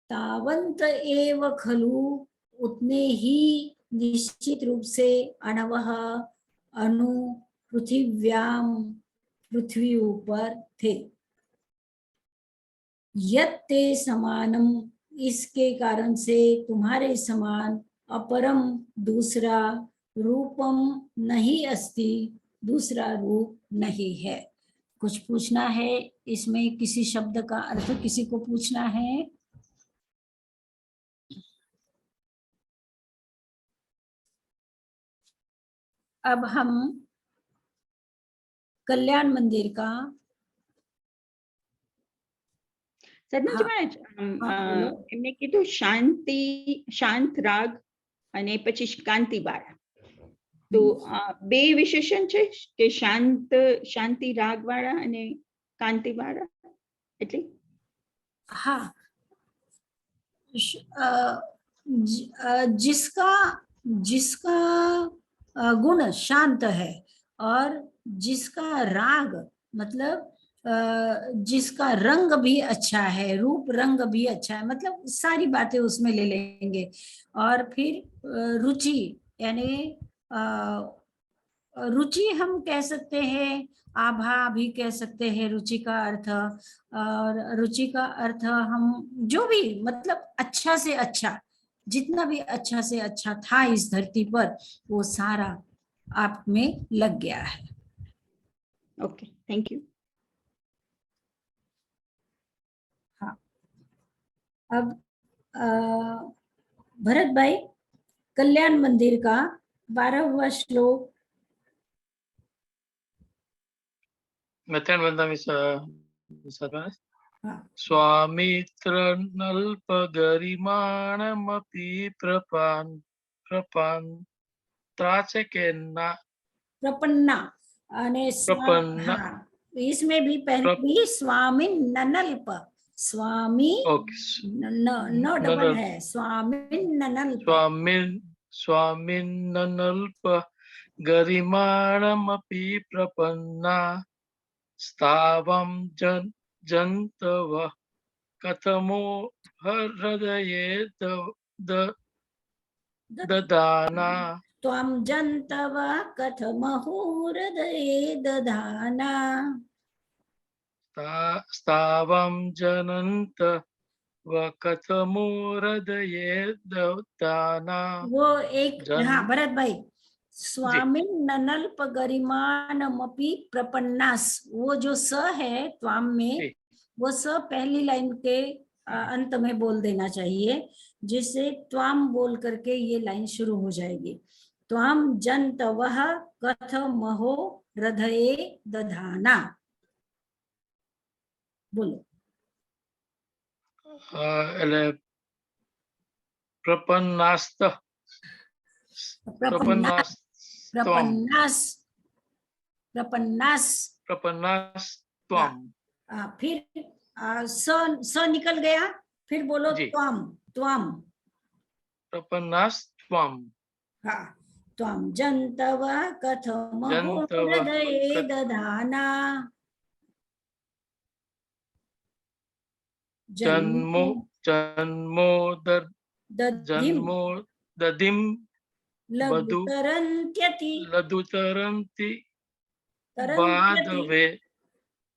तावंत एव खलु, उतने ही निश्चित रूप से अणवः अणु पृथिव्याम, पृथ्वी ऊपर थे। यत्ते समानम, इसके कारण से तुम्हारे समान, अपरम दूसरा, रूपम नहीं अस्ति, दूसरा रूप नहीं है। कुछ पूछना है इसमें? किसी शब्द का अर्थ किसी को पूछना है? अब हम कल्याण मंदिर का સદનજી હા. મહારાજ એમને કીધું શાંતિ, શાંત રાગ અને પછી કાંતિવાળા, તો બે વિશેષણ છે કે શાંત, શાંતિ રાગ વાળા અને કાંતિવાળા, એટલે हाँ, जिसका जिसका गुण शांत है और जिसका राग मतलब जिसका रंग भी अच्छा है, रूप रंग भी अच्छा है, मतलब सारी बातें उसमें ले लेंगे। और फिर रुचि, यानी रुचि हम कह सकते हैं, आभा भी कह सकते हैं रुचि का अर्थ। और रुचि का अर्थ हम जो भी मतलब अच्छा से अच्छा, जितना भी अच्छा से अच्छा था इस धरती पर, वो सारा आप में लग गया है। Okay, thank you. हाँ, अब भरत भाई कल्याण मंदिर का 12वां श्लोक। Method Vandam is हाँ, स्वामित्र नल्प गरिमाणमपि प्रपन्ना प्रपन्ना, प्रपन्ना, हाँ, इसमें भी पहले भी स्वामी ननल्प, स्वामी न डबल है, स्वामी ननल्प, स्वामिन् नल्प गरिमाणमपि प्रपन्ना स्थावं जन्तव कथमो हृदये ददाना त्वं जन्तव कथमहो हृदये दधाना। स्थावं जनन्त व कथमो हृदये ददाना। वो एक, हाँ भरत भाई, स्वामी ननल्प गरिमाणमपि प्रपन्नास, वो जो स है त्वाम में, वो स पहली लाइन के अंत में बोल देना चाहिए, जिससे त्वाम बोल करके ये लाइन शुरू हो जाएगी। त्वाम जन्तवः कथमहो हृदये दधाना, बोलो। प्रपन्नास्त, प्रपन्नास, त्वम। फिर स निकल गया, फिर बोलो त्वम, त्वम, प्रपन्नास त्वम। हाँ, त्वम जन्तव कथमहो हृदये दधाना। जन्मो दधिम लदुतरन्त्यति बाधवे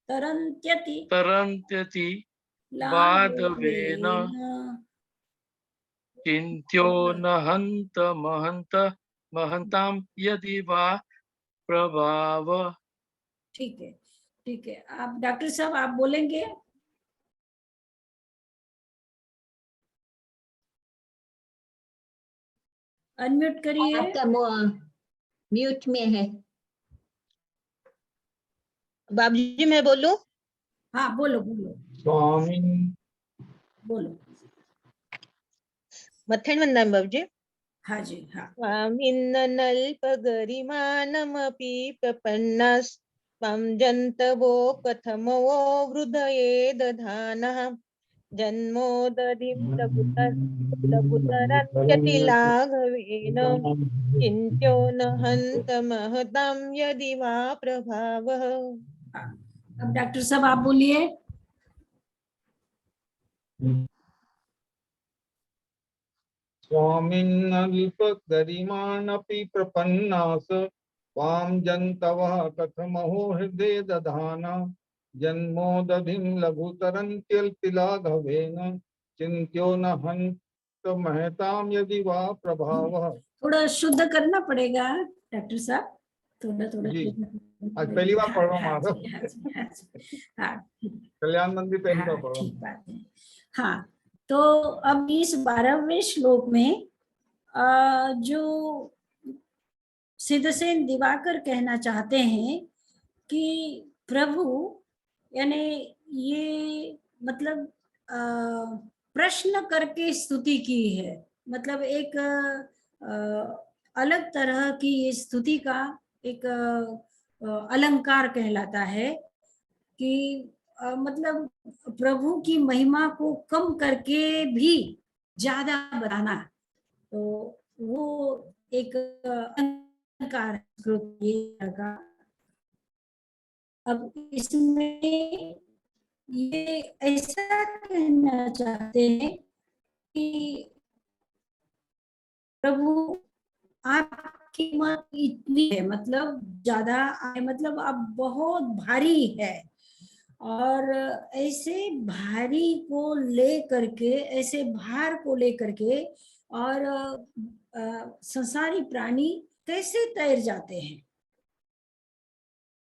तरन्त्यति बाधवेन चिन्त्यो न हन्त महन्तां यदि वा प्रभाव। ठीक है, ठीक है। आप डॉक्टर साहब आप बोलेंगे? अनम्यूट करिए। आपका म्यूट में है। बाबूजी मैं बोलूं? हाँ बोलो बोलो। स्वामी बोलो। मथन वंदन बाबूजी। हाँ जी, हाँ। स्वामिन्नल्पगरिमानमपि प्रपन्नस्त्वं जन्तवो कथमो हृदये दधानः जन्मोदधिं लघुतरन्त्यतिलाघवेन चिन्त्यो न हन्तमहतां यदि वा प्रभावः। अब डॉक्टर साहब आप बोलिए। स्वामिन्नल्पगरिमानपि प्रपन्नास त्वां जन्तवः कथमहो हृदये दधाना जन्मोदधिं लघुतरन्त्यल्पिलाघवेन चिन्त्यो न हन्तमहतां यदि वा प्रभावः। थोड़ा शुद्ध करना पड़ेगा डॉक्टर साहब, थोड़ा थोड़ा जी, शुद्ध करना आज पहली बार पड़ेगा। पढ़ रहा हूँ हाँ माधव। जी, हाँ जी, हाँ जी, हाँ। कल्याण मंदिर पहली बार हाँ, पढ़ रहा ठीक हूँ। बात है। हाँ, तो अब इस 12वें श्लोक में जो सिद्धसेन दिवाकर कहना चाहते हैं कि प्रभु, यानी ये मतलब प्रश्न करके स्तुति की है, मतलब एक अलग तरह की ये स्तुति का एक अलंकार कहलाता है कि मतलब प्रभु की महिमा को कम करके भी ज्यादा बताना, तो वो एक अलंकार का। अब इसमें ये ऐसा कहना चाहते हैं कि प्रभु आपकी मत इतनी है, मतलब ज्यादा है, मतलब आप बहुत भारी है, और ऐसे भारी को ले करके, ऐसे भार को ले करके और संसारी प्राणी कैसे तैर जाते हैं,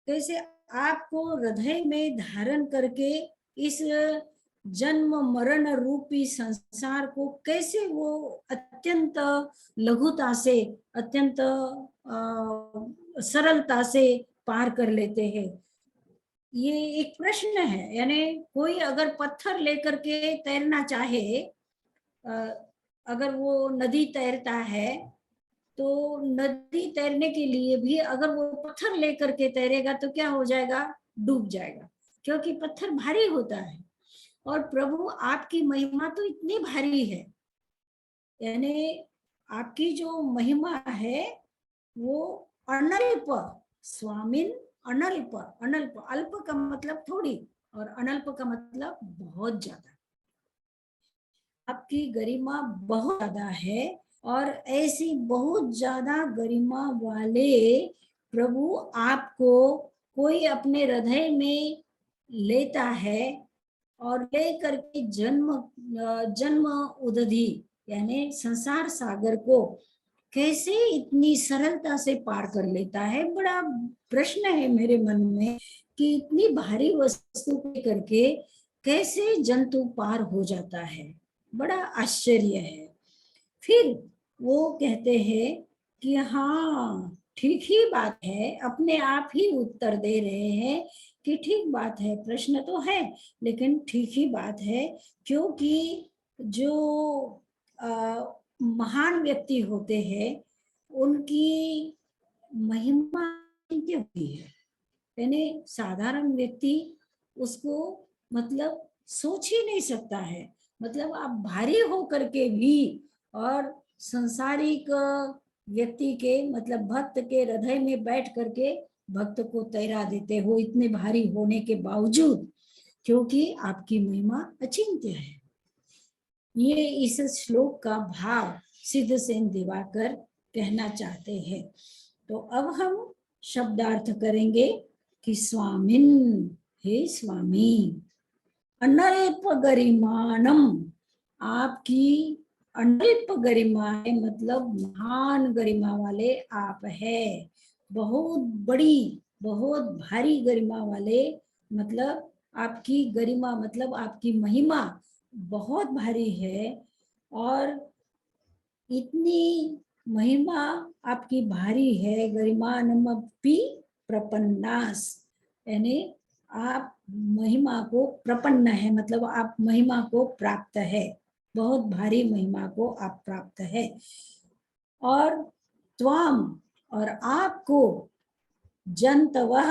कैसे आपको हृदय में धारण करके इस जन्म मरण रूपी संसार को कैसे वो अत्यंत लघुता से, अत्यंत सरलता से पार कर लेते हैं। ये एक प्रश्न है, यानी कोई अगर पत्थर लेकर के तैरना चाहे, अगर वो नदी तैरता है तो नदी तैरने के लिए भी अगर वो पत्थर लेकर के तैरेगा तो क्या हो जाएगा, डूब जाएगा, क्योंकि पत्थर भारी होता है। और प्रभु आपकी महिमा तो इतनी भारी है, यानी आपकी जो महिमा है वो अनल्प, स्वामिन अनल्प, अनल्प, अल्प का मतलब थोड़ी और अनल्प का मतलब बहुत ज्यादा, आपकी गरिमा बहुत ज्यादा है। और ऐसी बहुत ज्यादा गरिमा वाले प्रभु आपको कोई अपने हृदय में लेता है और लेकर के जन्म उदधि यानी संसार सागर को कैसे इतनी सरलता से पार कर लेता है। बड़ा प्रश्न है मेरे मन में कि इतनी भारी वस्तु करके कैसे जंतु पार हो जाता है, बड़ा आश्चर्य है। फिर वो कहते हैं कि हाँ ठीक ही बात है, अपने आप ही उत्तर दे रहे हैं कि ठीक बात है, प्रश्न तो है लेकिन ठीक ही बात है, क्योंकि जो महान व्यक्ति होते हैं उनकी महिमा होती है, यानी साधारण व्यक्ति उसको मतलब सोच ही नहीं सकता है। मतलब आप भारी हो करके भी और संसारिक व्यक्ति के मतलब भक्त के हृदय में बैठ करके भक्त को तैरा देते हो इतने भारी होने के बावजूद, क्योंकि आपकी महिमा अचिंत्य है। ये इस श्लोक का भाव सिद्धसेन दिवाकर कहना चाहते हैं। तो अब हम शब्दार्थ करेंगे कि स्वामिन, हे स्वामी, अनल्प गरिमानम, आपकी अनल्प गरिमा है, मतलब महान गरिमा वाले आप है, बहुत बड़ी बहुत भारी गरिमा वाले, मतलब आपकी गरिमा मतलब आपकी महिमा बहुत भारी है, और इतनी महिमा आपकी भारी है, गरिमानमपि प्रपन्नास, यानी आप महिमा को प्रपन्न है, मतलब आप महिमा को प्राप्त है, बहुत भारी महिमा को आप प्राप्त है। और त्वाम और आपको, जंतवः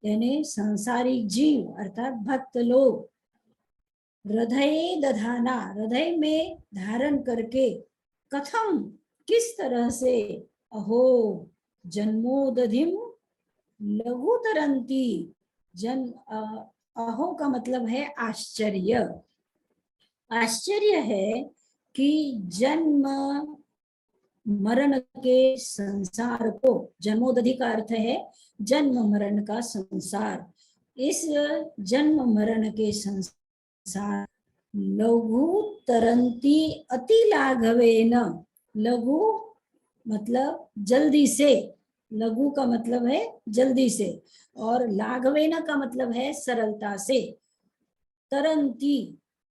यानी सांसारिक जीव अर्थात भक्त लोग, हृदय दधाना हृदय में धारण करके, कथम किस तरह से, अहो जन्मोदधिम लघुतरंती अहो का मतलब है आश्चर्य। आश्चर्य है कि जन्म मरण के संसार को, जन्मोदधि का अर्थ है जन्म मरण का संसार, इस जन्म मरण के संसार लघु तरंती अति लाघवेन, लघु मतलब जल्दी से, लघु का मतलब है जल्दी से, और लाघवेन का मतलब है सरलता से, तरंती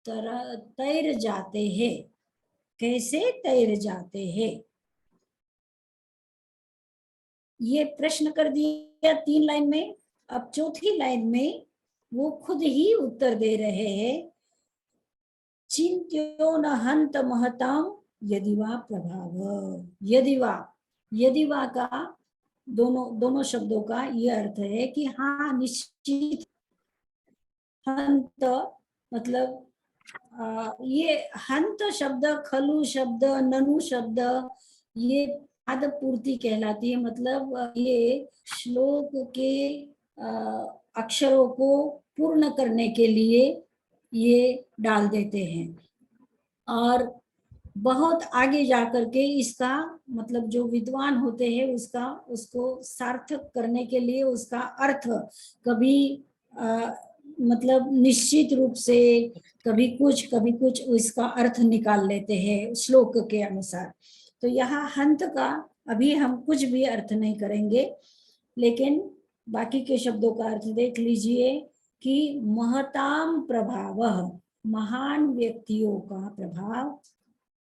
तैर जाते हैं। कैसे तैर जाते हैं, ये प्रश्न कर दिया 3 लाइन में। अब चौथी लाइन में वो खुद ही उत्तर दे रहे हैं, चिंत्यो न हंत महताम यदिवा प्रभाव। यदिवा का दोनों शब्दों का ये अर्थ है कि हाँ निश्चित, हंत मतलब ये हंत शब्द, खलु शब्द, ननु शब्द ये पाद पूर्ति कहलाती है, मतलब ये श्लोक के अक्षरों को पूर्ण करने के लिए ये डाल देते हैं, और बहुत आगे जाकर के इसका मतलब जो विद्वान होते हैं उसको सार्थक करने के लिए उसका अर्थ कभी मतलब निश्चित रूप से कभी कुछ इसका अर्थ निकाल लेते हैं श्लोक के अनुसार। तो यहाँ हंत का अभी हम कुछ भी अर्थ नहीं करेंगे, लेकिन बाकी के शब्दों का अर्थ देख लीजिए कि महताम प्रभाव, महान व्यक्तियों का प्रभाव,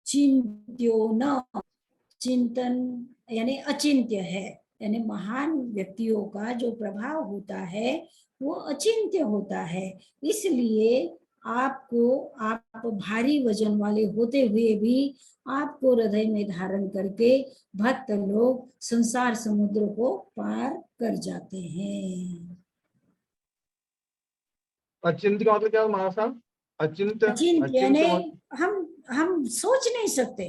चिंत्यो न, चिंतन यानी अचिंत्य है, यानी महान व्यक्तियों का जो प्रभाव होता है वो अचिंत्य होता है, इसलिए आप भारी वजन वाले होते हुए भी आपको हृदय में धारण करके भक्त लोग संसार समुद्र को पार कर जाते हैं। अचिंत्य का मतलब क्या महाराज साहब? अचिंत्य यानी हम सोच नहीं सकते,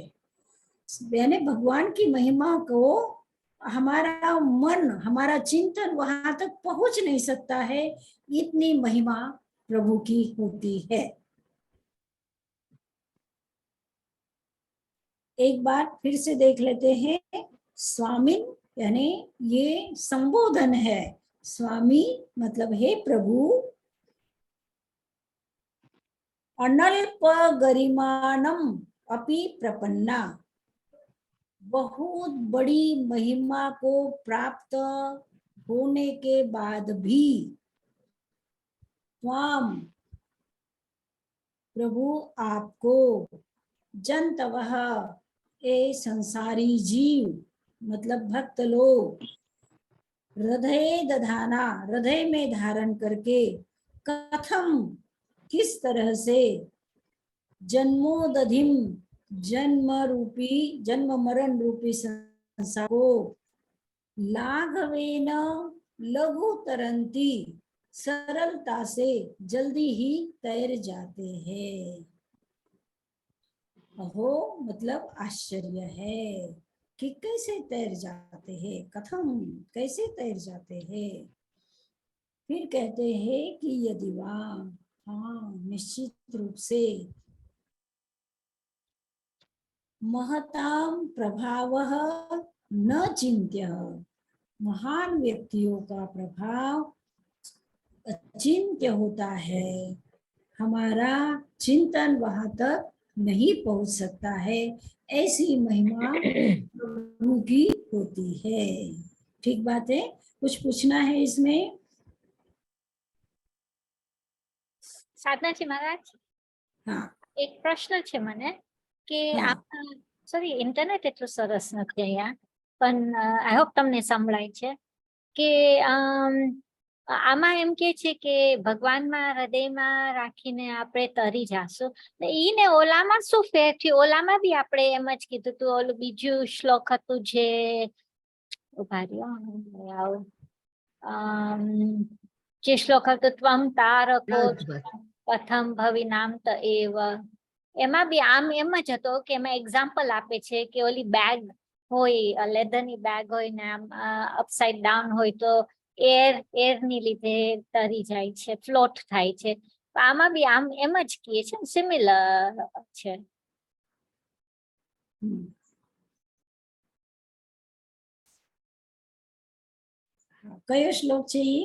यानी भगवान की महिमा को हमारा मन, हमारा चिंतन वहां तक पहुंच नहीं सकता है, इतनी महिमा प्रभु की होती है। एक बार फिर से देख लेते हैं, स्वामिन यानी ये संबोधन है, स्वामी मतलब हे प्रभु, अनल्प गरिमानम अपि प्रपन्ना, बहुत बड़ी महिमा को प्राप्त होने के बाद भी त्वाम प्रभु आपको, जंतवः ए संसारी जीव मतलब भक्त लोग, हृदय दधाना हृदय में धारण करके, कथम किस तरह से, जन्मोदधिम जन्म मरण रूपी संसार को, लाघवेन लघु तरंती सरलता से जल्दी ही तैर जाते हैं। अहो मतलब आश्चर्य है कि कैसे तैर जाते हैं, कथम कैसे तैर जाते हैं। फिर कहते हैं कि यदि हाँ निश्चित रूप से, महताम प्रभावः न चिंत्य, महान व्यक्तियों का प्रभाव अचिंत्य होता है, हमारा चिंतन वहां तक नहीं पहुंच सकता है, ऐसी महिमा प्रभु की होती है। ठीक बात है, कुछ पूछना है इसमें? साधना जी महाराज, हाँ एक प्रश्न છે મને કે हाँ। સોરી ઇન્ટરનેટ એટલું સરસ નથી અહીંયા, પણ આઈ હોપ તમને સંભળાય છે કે આમાં એમ કે છે કે ભગવાનમાં હૃદયમાં રાખીને આપણે તરી જાશું. ઈ ને ઓલામાં શું ફેર થયું? ઓલામાં બી આપણે એમ જ કીધું તું. ઓલું બીજું શ્લોક હતું જે ઉભા રહ્યો આવું જે શ્લોક હતો ત્વમ તારકો પ્રથમ ભવિનામ ત એવ. એમાં બી આમ એમ જ હતો કે એમાં એક્ઝામ્પલ આપે છે કે ઓલી બેગ હોય, લેધરની બેગ હોય ને આમ અપસાઇડ ડાઉન હોય તો એરની લીધે તરી જાય છે, ફ્લોટ થાય છે. આમાં બી આમ એમ જ કીએ છે, સિમિલર છે. કયો શ્લોક છે ઈ?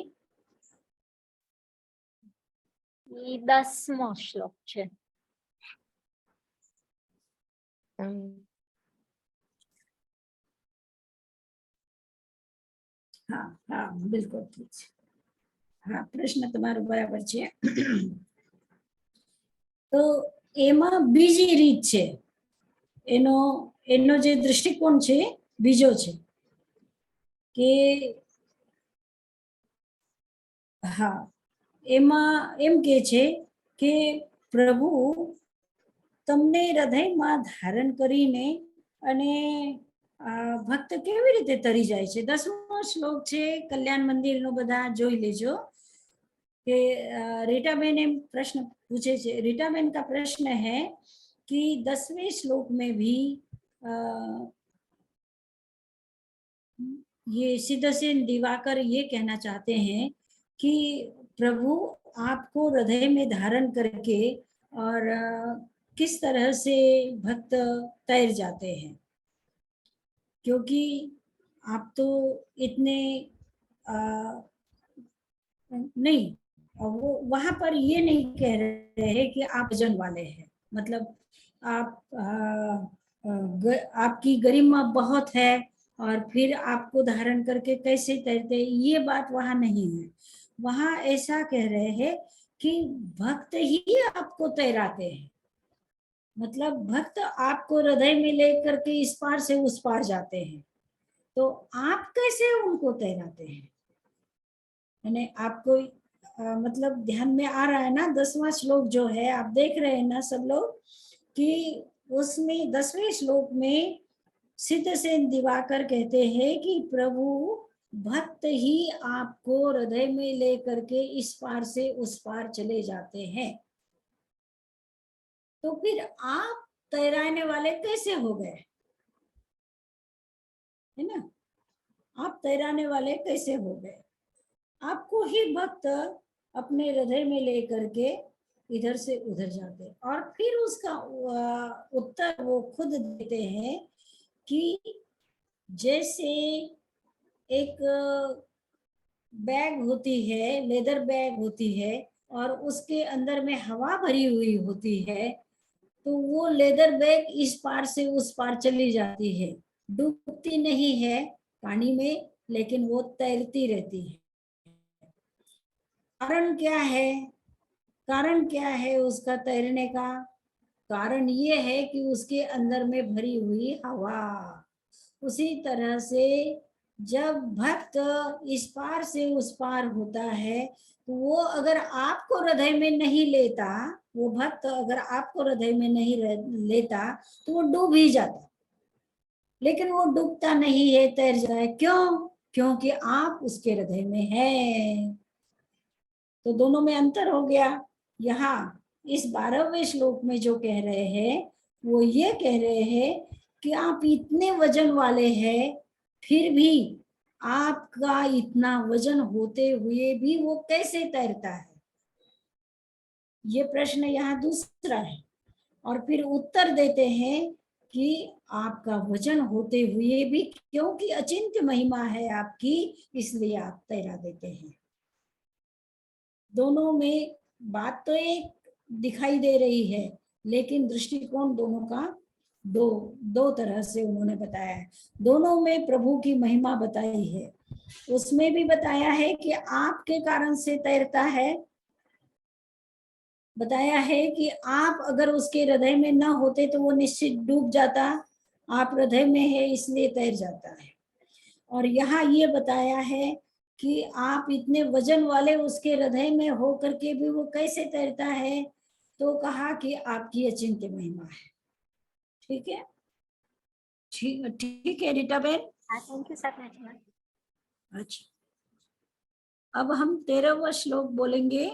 ઈ 10મો શ્લોક છે. હા હા બિલકુલ ઠીક છે. હા, પ્રશ્ન તમારો બરાબર છે. તો એમાં બીજી રીત છે, એનો જે દૃષ્ટિકોણ છે બીજો છે કે હા, એમાં એમ કે છે કે પ્રભુ તમને હૃદયમાં ધારણ કરીને અને ભક્ત કેવી રીતે તરી જાય છે. 10મો શ્લોક છે કલ્યાણ મંદિરનો, બધા જોઈ લેજો कि रीटाबेन एम प्रश्न पूछे छे। रीटाबेन का प्रश्न है कि 10वें श्लोक में भी ये सिद्धसेन दिवाकर ये कहना चाहते हैं कि प्रभु आपको हृदय में धारण करके और किस तरह से भक्त तैर जाते हैं, क्योंकि आप तो इतने नहीं, वो वहां पर ये नहीं कह रहे हैं कि आप वजन वाले हैं, मतलब आप आपकी गरिमा बहुत है और फिर आपको धारण करके कैसे तैरते, ये बात वहां नहीं है। वहां ऐसा कह रहे हैं कि भक्त ही आपको तैराते हैं, मतलब भक्त आपको हृदय में लेकर के इस पार से उस पार जाते हैं, तो आप कैसे उनको तैराते हैं? यानी आपको मतलब ध्यान में आ रहा है ना 10वां श्लोक जो है, आप देख रहे हैं ना सब लोग कि उसमें 10वें श्लोक में सिद्धसेन दिवाकर कहते हैं कि प्रभु भक्त ही आपको हृदय में लेकर के इस पार से उस पार चले जाते हैं, तो फिर आप तैराने वाले कैसे हो गए, है ना? आप तैराने वाले कैसे हो गए? आपको ही भक्त अपने हृदय में लेकर के इधर से उधर जाते, और फिर उसका उत्तर वो खुद देते हैं कि जैसे एक बैग होती है, लेदर बैग होती है, और उसके अंदर में हवा भरी हुई होती है, तो वो लेदर बैग इस पार से उस पार चली जाती है, डूबती नहीं है पानी में, लेकिन वो तैरती रहती है। कारण क्या है? कारण क्या है उसका तैरने का? कारण ये है कि उसके अंदर में भरी हुई हवा। उसी तरह से जब भक्त इस पार से उस पार होता है, तो वो अगर आपको हृदय में नहीं लेता, वो भक्त अगर आपको हृदय में नहीं लेता तो वो डूब ही जाता, लेकिन वो डूबता नहीं है, तैर जाता है। क्यों? क्योंकि आप उसके हृदय में हैं। तो दोनों में अंतर हो गया। यहाँ इस 12वें श्लोक में जो कह रहे हैं वो ये कह रहे हैं कि आप इतने वजन वाले हैं, फिर भी आपका इतना वजन होते हुए भी वो कैसे तैरता है, ये प्रश्न यहाँ दूसरा है। और फिर उत्तर देते हैं कि आपका वजन होते हुए भी, क्योंकि अचिंत्य महिमा है आपकी, इसलिए आप तैरा देते हैं। दोनों में बात तो एक दिखाई दे रही है, लेकिन दृष्टिकोण दोनों का दो तरह से उन्होंने बताया है। दोनों में प्रभु की महिमा बताई है। उसमें भी बताया है कि आपके कारण से तैरता है, बताया है कि आप अगर उसके हृदय में ना होते तो वो निश्चित डूब जाता, आप हृदय में है इसलिए तैर जाता है। और यहाँ ये बताया है कि आप इतने वजन वाले उसके हृदय में हो करके भी वो कैसे तैरता है, तो कहा कि आपकी अचिंत्य महिमा है। ठीक है, ठीक है रीटा बहन। Thank you sir. अच्छा, अब हम 13वां श्लोक बोलेंगे।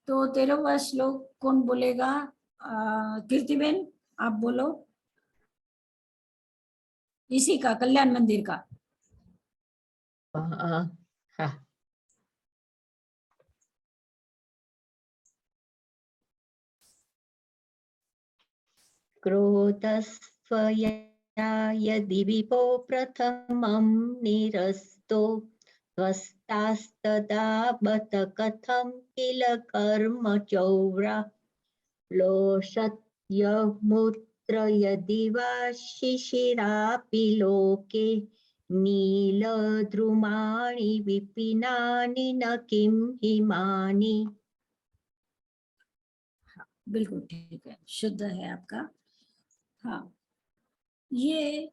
तो 13वां श्लोक कौन बोलेगा? कीर्ति बहन आप बोलो, इसी का कल्याण मंदिर का। हाँ, क्रोधस्त्वया यदि विभो प्रथमं निरस्तो त्वस्तास्तदा बत कथं किल कर्म चौरा लोषत्यमुत्र यदि वा शिशिरापि लोके नीलद्रुमाणि विपिनानि न किं हिमानि। बिल्कुल ठीक है, शुद्ध है आपका। हाँ, ये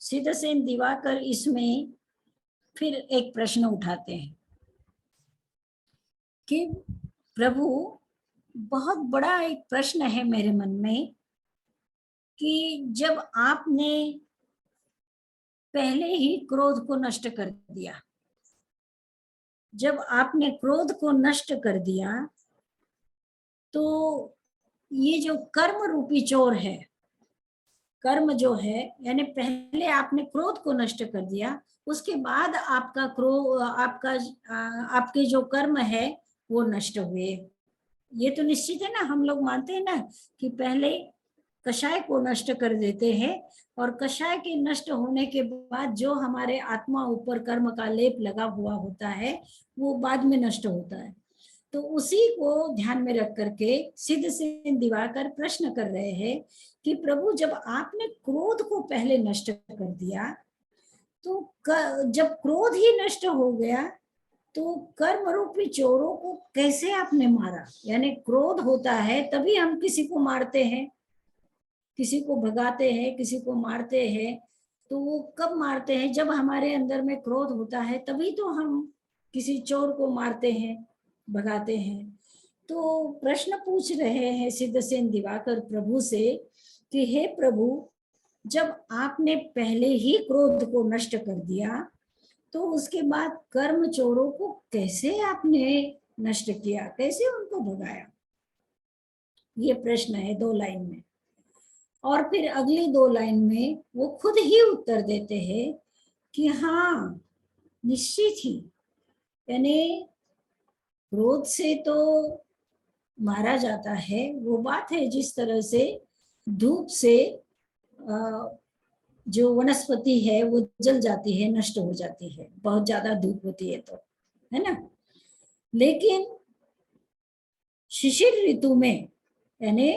सिद्धसेन दिवाकर इसमें फिर एक प्रश्न उठाते हैं कि प्रभु, बहुत बड़ा एक प्रश्न है मेरे मन में कि जब आपने पहले ही क्रोध को नष्ट कर दिया, जब आपने क्रोध को नष्ट कर दिया, तो ये जो कर्म रूपी चोर है, कर्म जो है, यानी पहले आपने क्रोध को नष्ट कर दिया, उसके बाद आपका आपके जो कर्म है वो नष्ट हुए। ये तो निश्चित है ना, हम लोग मानते हैं ना कि पहले कषाय को नष्ट कर देते हैं और कषाय के नष्ट होने के बाद जो हमारे आत्मा ऊपर कर्म का लेप लगा हुआ होता है वो बाद में नष्ट होता है। तो उसी को ध्यान में रख करके सिद्धसेन दिवाकर प्रश्न कर रहे हैं कि प्रभु, जब आपने क्रोध को पहले नष्ट कर दिया, तो जब क्रोध ही नष्ट हो गया तो कर्म रूपी चोरों को कैसे आपने मारा? यानी क्रोध होता है तभी हम किसी को मारते हैं, किसी को भगाते हैं, किसी को मारते हैं। तो वो कब मारते हैं? जब हमारे अंदर में क्रोध होता है, तभी तो हम किसी चोर को मारते हैं, भगाते हैं। तो प्रश्न पूछ रहे हैं सिद्धसेन दिवाकर प्रभु से कि हे प्रभु, जब आपने पहले ही क्रोध को नष्ट कर दिया, तो उसके बाद कर्म चोरों को कैसे आपने नष्ट किया, कैसे उनको भगाया? ये प्रश्न है 2 लाइन में। और फिर अगली 2 लाइन में वो खुद ही उत्तर देते हैं कि हाँ, निश्चित ही, यानी क्रोध से तो मारा जाता है, वो बात है जिस तरह से धूप से जो वनस्पति है वो जल जाती है, नष्ट हो जाती है, बहुत ज्यादा धूप होती है तो, है ना। लेकिन शिशिर ऋतु में, यानी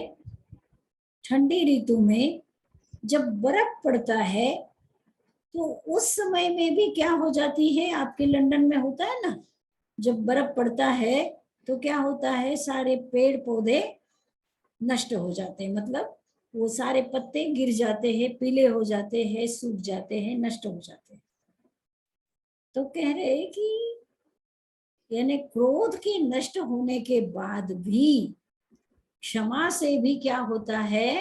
ठंडी ऋतु में जब बर्फ पड़ता है, तो उस समय में भी क्या हो जाती है, आपके लंदन में होता है ना, जब बर्फ पड़ता है तो क्या होता है, सारे पेड़ पौधे नष्ट हो जाते हैं, मतलब वो सारे पत्ते गिर जाते हैं, पीले हो जाते हैं, सूख जाते हैं, नष्ट हो जाते हैं। तो कह रहे हैं कि यानी क्रोध के नष्ट होने के बाद भी क्षमा से भी क्या होता है,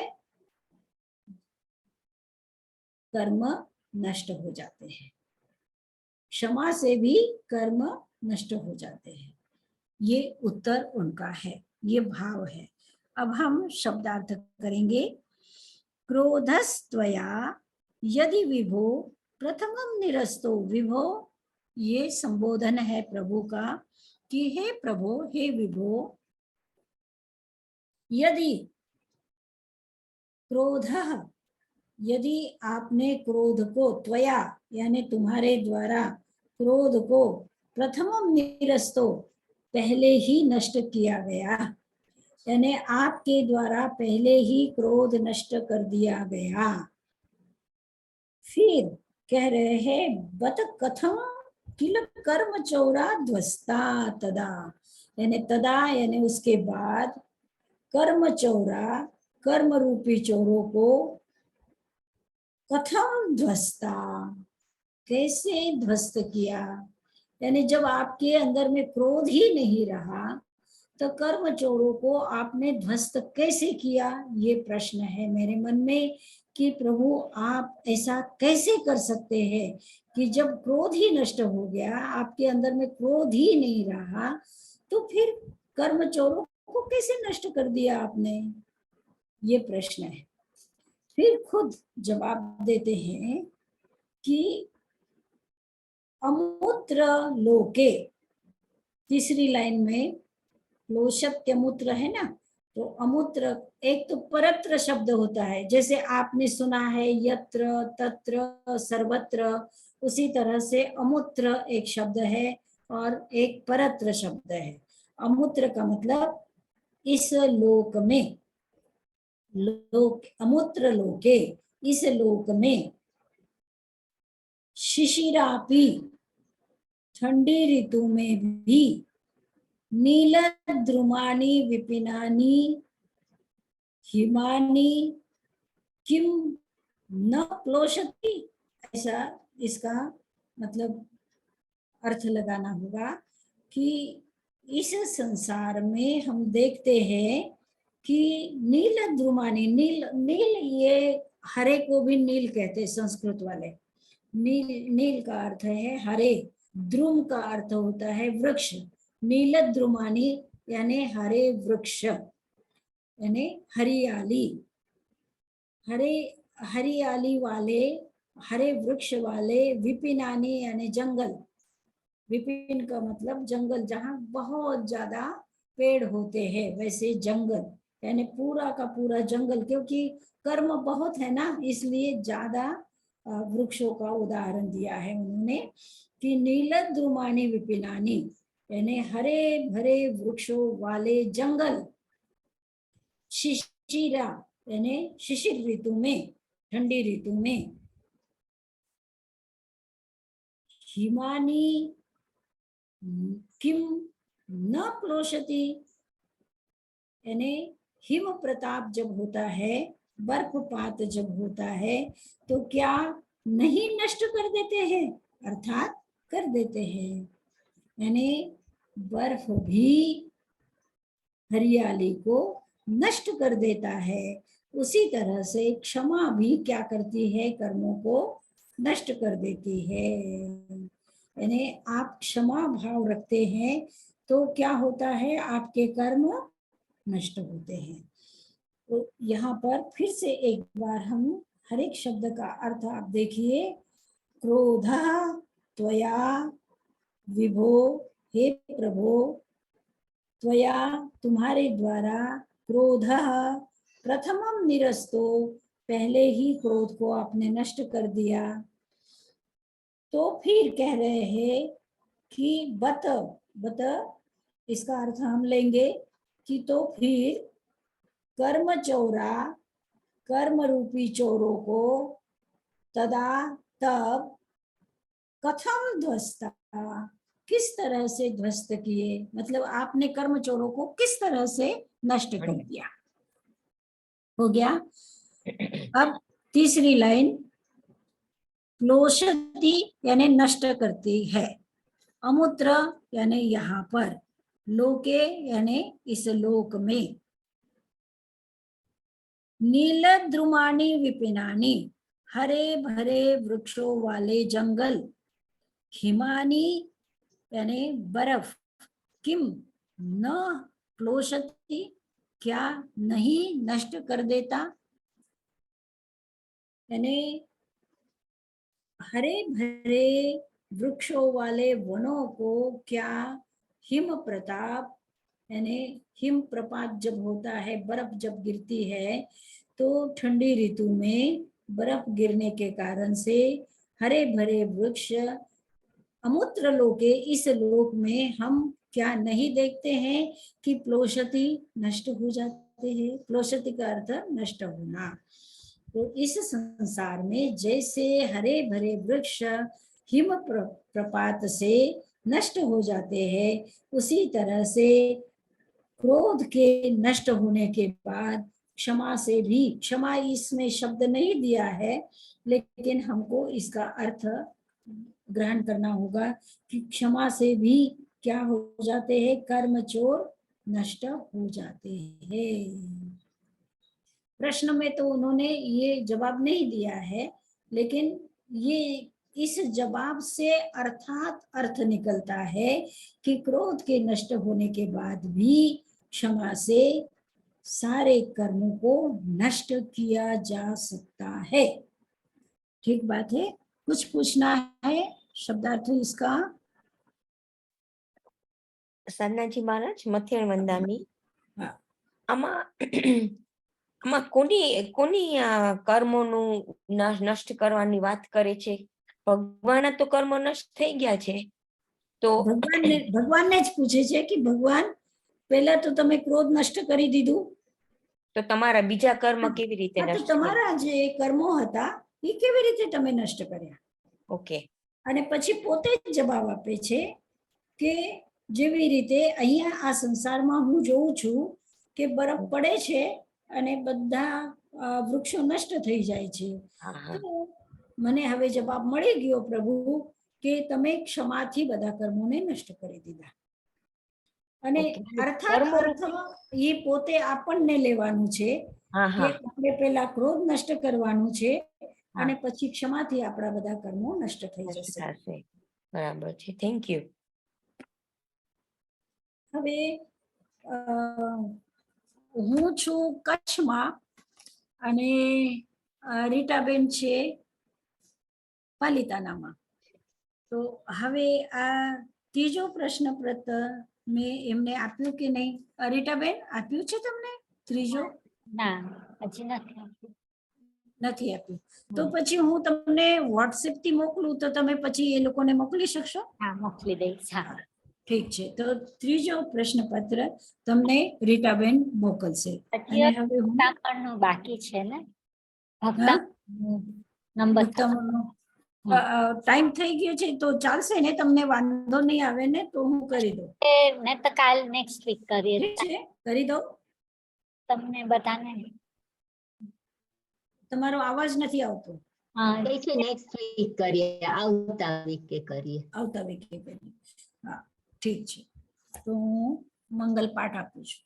कर्म नष्ट हो जाते हैं। क्षमा से भी कर्म नष्ट हो जाते हैं। ये उत्तर उनका है, ये भाव है। अब हम शब्दार्थ करेंगे। क्रोधस्त्वया यदि विभो प्रथमं निरस्तो। विभो, ये संबोधन है प्रभु का कि हे प्रभु, हे विभो, यदि क्रोध, यदि आपने क्रोध को, त्वया यानी तुम्हारे द्वारा, क्रोध को प्रथमं निरस्तो, पहले ही नष्ट किया गया, यानी आपके द्वारा पहले ही क्रोध नष्ट कर दिया गया। फिर कह रहे हैं बत कथम किल कर्म चौरा ध्वस्ता तदा, यानी तदा यानी उसके बाद, कर्म चौरा, कर्म रूपी चोरों को कथम ध्वस्ता, कैसे ध्वस्त किया, यानी जब आपके अंदर में क्रोध ही नहीं रहा तो कर्म चोरों को आपने ध्वस्त कैसे किया? ये प्रश्न है मेरे मन में कि प्रभु आप ऐसा कैसे कर सकते हैं कि जब क्रोध ही नष्ट हो गया, आपके अंदर में क्रोध ही नहीं रहा, तो फिर कर्म चोरों को कैसे नष्ट कर दिया आपने? ये प्रश्न है। फिर खुद जवाब देते हैं कि अमूत्र लोके, तीसरी लाइन में लोशत्यमूत्र है ना, तो अमूत्र एक तो परत्र शब्द होता है, जैसे आपने सुना है यत्र तत्र सर्वत्र, उसी तरह से अमूत्र एक शब्द है और एक परत्र शब्द है। अमूत्र का मतलब इस लोक में, लोक अमूत्र लोके, इस लोक में, शिशिरापि, ठंडी ऋतु में भी, नीलद्रुमाणि विपिनानि हिमानि किम न प्लोषति, ऐसा इसका मतलब अर्थ लगाना होगा कि इस संसार में हम देखते हैं कि नीलद्रुमाणि, नील नील ये हरे को भी नील कहते हैं संस्कृत वाले। नील, नील का अर्थ है हरे, द्रुम का अर्थ होता है वृक्ष, नीलद्रुमाणि यानी हरे वृक्ष, यानी हरियाली, हरे हरियाली वाले, हरे वृक्ष वाले, विपिनानी यानी जंगल, विपिन का मतलब जंगल, जहाँ बहुत ज्यादा पेड़ होते हैं वैसे जंगल, यानी पूरा का पूरा जंगल, क्योंकि कर्म बहुत है ना, इसलिए ज्यादा वृक्षों का उदाहरण दिया है उन्होंने कि नीलद्रुमाणि विपिनानी, यानी हरे भरे वृक्षों वाले जंगल, शिशिरा यानी शिशिर ऋतु में, ठंडी ऋतु में, हिमानी किम न प्लोषति, यानी हिम प्रताप जब होता है, बर्फपात जब होता है, तो क्या नहीं नष्ट कर देते हैं? अर्थात कर देते हैं, यानी बर्फ भी हरियाली को नष्ट कर देता है। उसी तरह से क्षमा भी क्या करती है? कर्मों को नष्ट कर देती है। यानी आप क्षमा भाव रखते हैं तो क्या होता है? आपके कर्म नष्ट होते हैं। तो यहाँ पर फिर से एक बार हम हर एक शब्द का अर्थ आप देखिए। क्रोधा त्वया विभो, हे प्रभो, त्वया तुम्हारे द्वारा, क्रोध प्रथमम निरस्तो, पहले ही क्रोध को आपने नष्ट कर दिया। तो फिर कह रहे हैं कि बत, बत इसका अर्थ हम लेंगे कि तो फिर कर्म चौरा, कर्म रूपी चोरों को, तदा तब, कथम ध्वस्ता, किस तरह से ध्वस्त किए, मतलब आपने कर्म चोरों को किस तरह से नष्ट कर दिया। हो गया। अब तीसरी लाइन, प्लोषति यानी नष्ट करती है, अमूत्र यानी यहाँ पर, लोके यानी इस लोक में, नीलद्रुमाणि विपिनानि हरे भरे वृक्षों वाले जंगल, हिमानी यानी बर्फ, किम न प्लोषति क्या नहीं नष्ट कर देता, यानी हरे भरे वृक्षों वाले वनों को क्या हिम प्रताप यानी हिम प्रपात जब होता है, बर्फ जब गिरती है, तो ठंडी ऋतु में बर्फ गिरने के कारण से हरे भरे वृक्ष अमूत्र लोके, इस लोक में हम क्या नहीं देखते हैं कि प्लोषति नष्ट हो जाते हैं। प्लोषति का अर्थ नष्ट होना। तो इस संसार में जैसे हरे भरे वृक्ष हिम प्रपात से नष्ट हो जाते हैं, उसी तरह से क्रोध के नष्ट होने के बाद क्षमा से भी, क्षमा इसमें शब्द नहीं दिया है लेकिन हमको इसका अर्थ ग्रहण करना होगा कि क्षमा से भी क्या हो जाते हैं, कर्म चोर नष्ट हो जाते हैं। प्रश्न में तो उन्होंने ये जवाब नहीं दिया है, लेकिन ये इस जवाब से अर्थात अर्थ निकलता है कि क्रोध के नष्ट होने के बाद भी क्षमा से सारे कर्मों को नष्ट किया जा सकता है। ठीक बात है। कुछ पूछना है शब्दार्थ इसका? સાધનાજી મહારાજ મથેણ વંદામી હા. આમાં આમાં કોની આ કર્મોનું નષ્ટ કરવાની વાત કરે છે? ભગવાનના તો કર્મો નષ્ટ થઈ ગયા છે, તો ભગવાનને જ પૂછે છે કે ભગવાન પહેલા તો તમે ક્રોધ નષ્ટ કરી દીધું, તો તમારા બીજા કર્મ કેવી રીતે તો નષ્ટ તમારા જે કર્મો હતા એ કેવી રીતે તમે નષ્ટ કર્યા? ઓકે. અને પછી પોતે જ જવાબ આપે છે કે જેવી રીતે અહીંયા આ સંસારમાં હું જોઉં છું કે બરફ પડે છે અને બધા વૃક્ષો નષ્ટ થઈ જાય છે, તો મને હવે જવાબ મળી ગયો પ્રભુ કે તમે ક્ષમાથી બધા કર્મોને નષ્ટ કરી દીધા. અને અર્થાત અર્થ એ પોતે આપણને લેવાનું છે કે આપણે પહેલા ક્રોધ નષ્ટ કરવાનું છે અને પછી ક્ષમાથી આપણા બધા કર્મો નષ્ટ થઈ જશે. બરાબર છે, થેન્ક યુ. હવે હું છું કચ્છમાં અને રીટાબેન છે પાલિતાનામાં. તો હવે આ ત્રીજો પ્રશ્ન પત્ર મેં એમને આપ્યું કે નહીં? રીટાબેન આપ્યું છે તમને ત્રીજો? ના, હજી નથી આપ્યું. નથી આપ્યું. તો પછી હું તમને WhatsApp થી મોકલું તો તમે પછી એ લોકોને મોકલી શકશો? હા, મોકલી દઈશ. હા, ઠીક છે. તો ત્રીજો પ્રશ્ન પત્ર તમને રીટાબેન મોકલશે. અને હવે ભક્તામણનું બાકી છે ને? નંબર ટાઈમ થઈ ગયો છે તો ચાલશે ને? તમને વાંધો નહીં આવે ને? તો હું કરી દઉં ને તો કાલ નેક્સ્ટ વીક કરીએ. ઠીક છે, કરી દઉં. તમને બધાને તમારો અવાજ નથી આવતો. હા, નેક્સ્ટ વીક કરીએ, આવતા વીકે કરીએ. આવતા વીકે કરીએ. હા, ઠીક છે. તો હું મંગલ પાઠ આપું છું.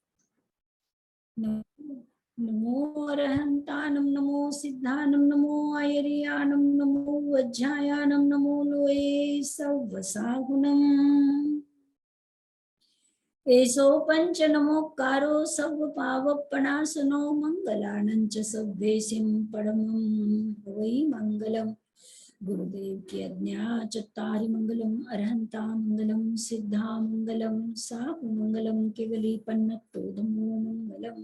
નમો અરહંતાનમ, નમો સિદ્ધાનમ, નમો આયર્યાનમ, નમો વજ્જાયાનમ, નમો લોએ સવસાહુનમ. એસો પંચ નમોકારો સર્વ પાવપનાશનો મંગલાનંચ સવ્વેસિમ પરમં વૈ મંગલમ. ગુરુદેવ की आज्ञा चत्तारि मंगलम अरहंता मंगलम सिद्धा मंगलम साहु मंगलम केवली पन्नतो धम्मो मंगलम.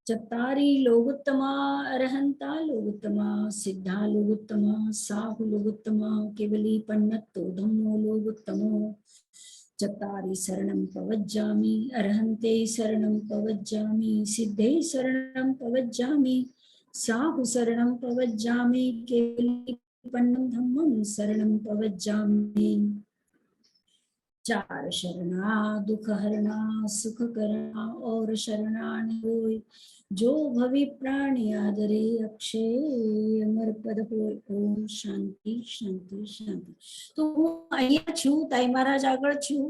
चत्तारि लोगोत्तमा अरहंता लोगोत्तमा सिद्धा लोगोत्तमा साहु लोगोत्तमा केवली पन्नतो धम्मो लोगोत्तमो. चत्तारि शरणं पवज्जामि अरहन्ते शरणं पवज्जामि सिद्धे शरणं पवज्जामि साहु शरणं पवज्जामि केवलीपन्नं धम्मं शरणं पवज्जामि. चार शरणा दुख हरणा सुख करना और शरणान होय जो भवि प्राणी आदरे अक्षय अमर पद होय. ओम शांति शांति शांति. તો હું અહીંયા છું, તાઈ મહારાજ આગળ છું.